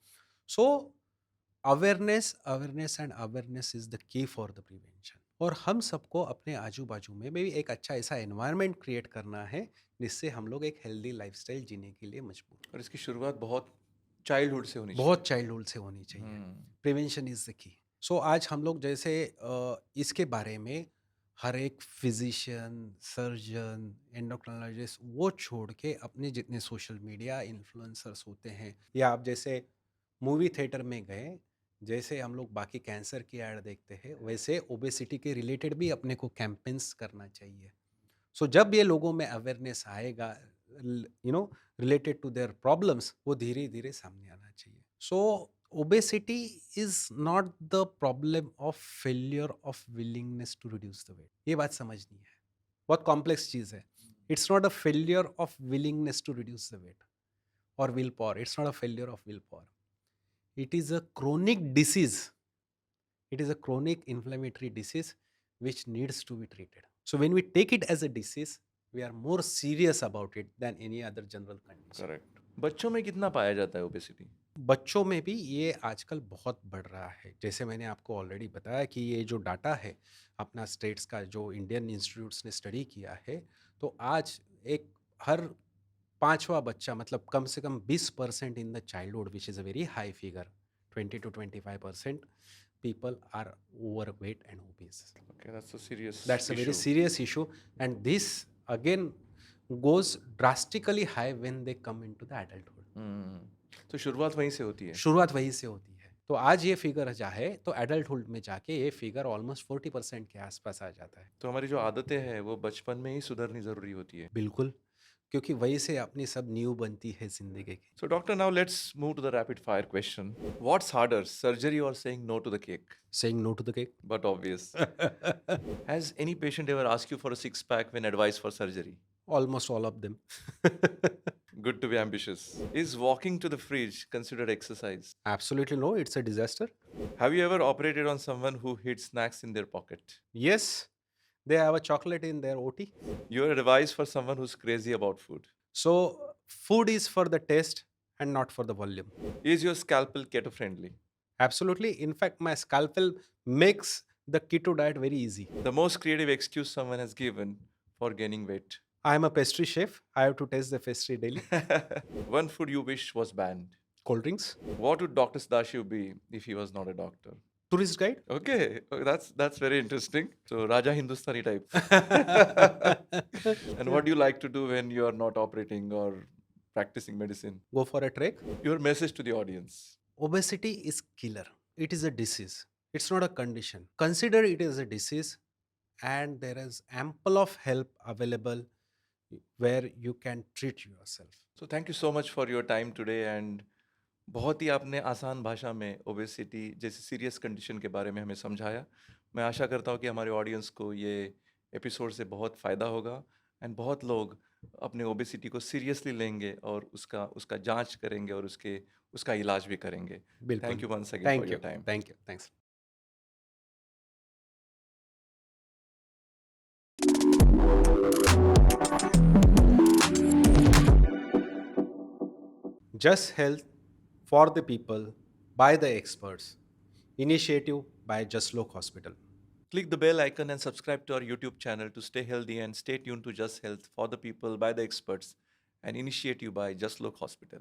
So awareness awareness and awareness is the key for the prevention. और हम सबको अपने आजू बाजू में भी एक अच्छा ऐसा एनवायरनमेंट क्रिएट करना है जिससे हम लोग एक हेल्दी लाइफस्टाइल जीने के लिए मजबूर और इसकी शुरुआत बहुत चाइल्डहुड से होनी चाहिए. बहुत चाइल्डहुड से होनी चाहिए. हम्म. Prevention is the key. सो आज हम लोग जैसे इसके बारे में हर एक फिजिशियन, सर्जन, एंडोक्रिनोलॉजिस्ट वो छोड़ के अपने जितने सोशल मीडिया इन्फ्लुएंसर्स होते हैं या आप जैसे मूवी थिएटर में गए, जैसे हम लोग बाकी कैंसर की ऐड देखते हैं वैसे ओबेसिटी के रिलेटेड भी अपने को कैंपेन्स करना चाहिए. सो जब ये लोगों में अवेयरनेस आएगा रिलेटेड टू देयर प्रॉब्लम्स वो धीरे धीरे सामने आना चाहिए. So obesity is not the problem of failure of willingness to reduce the weight. ये बात समझनी है, बहुत कॉम्प्लेक्स चीज़ है. It's not a failure of willingness to reduce the weight or willpower. It's not a failure of willpower. It is a chronic disease. It is a chronic inflammatory disease which needs to be treated. So when we take it as a disease, we are more serious about it than any other general condition. Correct. बच्चों में कितना पाया जाता है obesity? बच्चों में भी ये आजकल बहुत बढ़ रहा है. जैसे मैंने आपको ऑलरेडी बताया कि ये जो डाटा है अपना स्टेट्स का जो इंडियन इंस्टीट्यूट्स ने स्टडी किया है, तो आज एक हर 5वां बच्चा मतलब कम से कम 20% in the childhood which is a very high figure. 20 to 25% people are overweight and obese. Okay, that's a serious That's a very issue. serious issue and this again goes drastically high when they come into the adulthood. तो शुरुआत वहीं से होती है. शुरुआत वहीं से होती है. तो आज ये फिगर चाहे तो एडल्टहुड में जाके ये फिगर ऑलमोस्ट 40% के आसपास आ जाता है। तो हमारी जो आदतें हैं वो बचपन में ही सुधरनी ज़रूरी होती है। बिल्कुल, क्योंकि वहीं से अपनी सब नींव बनती है ज़िंदगी की। So doctor, now let's move to the rapid fire question. What's harder, surgery or saying no to the cake? Saying no to the cake. But obvious. Has any patient ever asked you for a six pack when advised for surgery? Almost all of them. Good to be ambitious. Is walking to the fridge considered exercise? Absolutely no, it's a disaster. Have you ever operated on someone who hid snacks in their pocket? Yes, they have a chocolate in their OT. Your advice for someone who's crazy about food. So food is for the taste and not for the volume. Is your scalpel keto friendly? Absolutely. In fact, my scalpel makes the keto diet very easy. The most creative excuse someone has given for gaining weight. I am a pastry chef. I have to taste the pastry daily. One food you wish was banned. Cold drinks. What would Dr. Sadashiv be if he was not a doctor? Tourist guide. Okay, that's very interesting. So Raja Hindustani type. And what do you like to do when you are not operating or practicing medicine? Go for a trek. Your message to the audience. Obesity is killer. It is a disease. It's not a condition. Consider it as a disease, and there is ample of help available where you can treat yourself. So thank you so much for your time today and बहुत ही आपने आसान भाषा में obesity जैसी serious condition के बारे में हमें समझाया। मैं आशा करता हूँ कि हमारे ऑडियंस को ये एपिसोड से बहुत फ़ायदा होगा एंड बहुत लोग अपने ओबेसिटी को सीरियसली लेंगे और उसका उसका जांच करेंगे और उसका इलाज भी करेंगे। बिल्कुल। Thank you once again for Thank your you. Time. Thank you. Thanks. Just Health for the People by the Experts. Initiative by Just Look Hospital. Click the bell icon and subscribe to our YouTube channel to stay healthy and stay tuned to Just Health for the People by the Experts, an initiative by Just Look Hospital.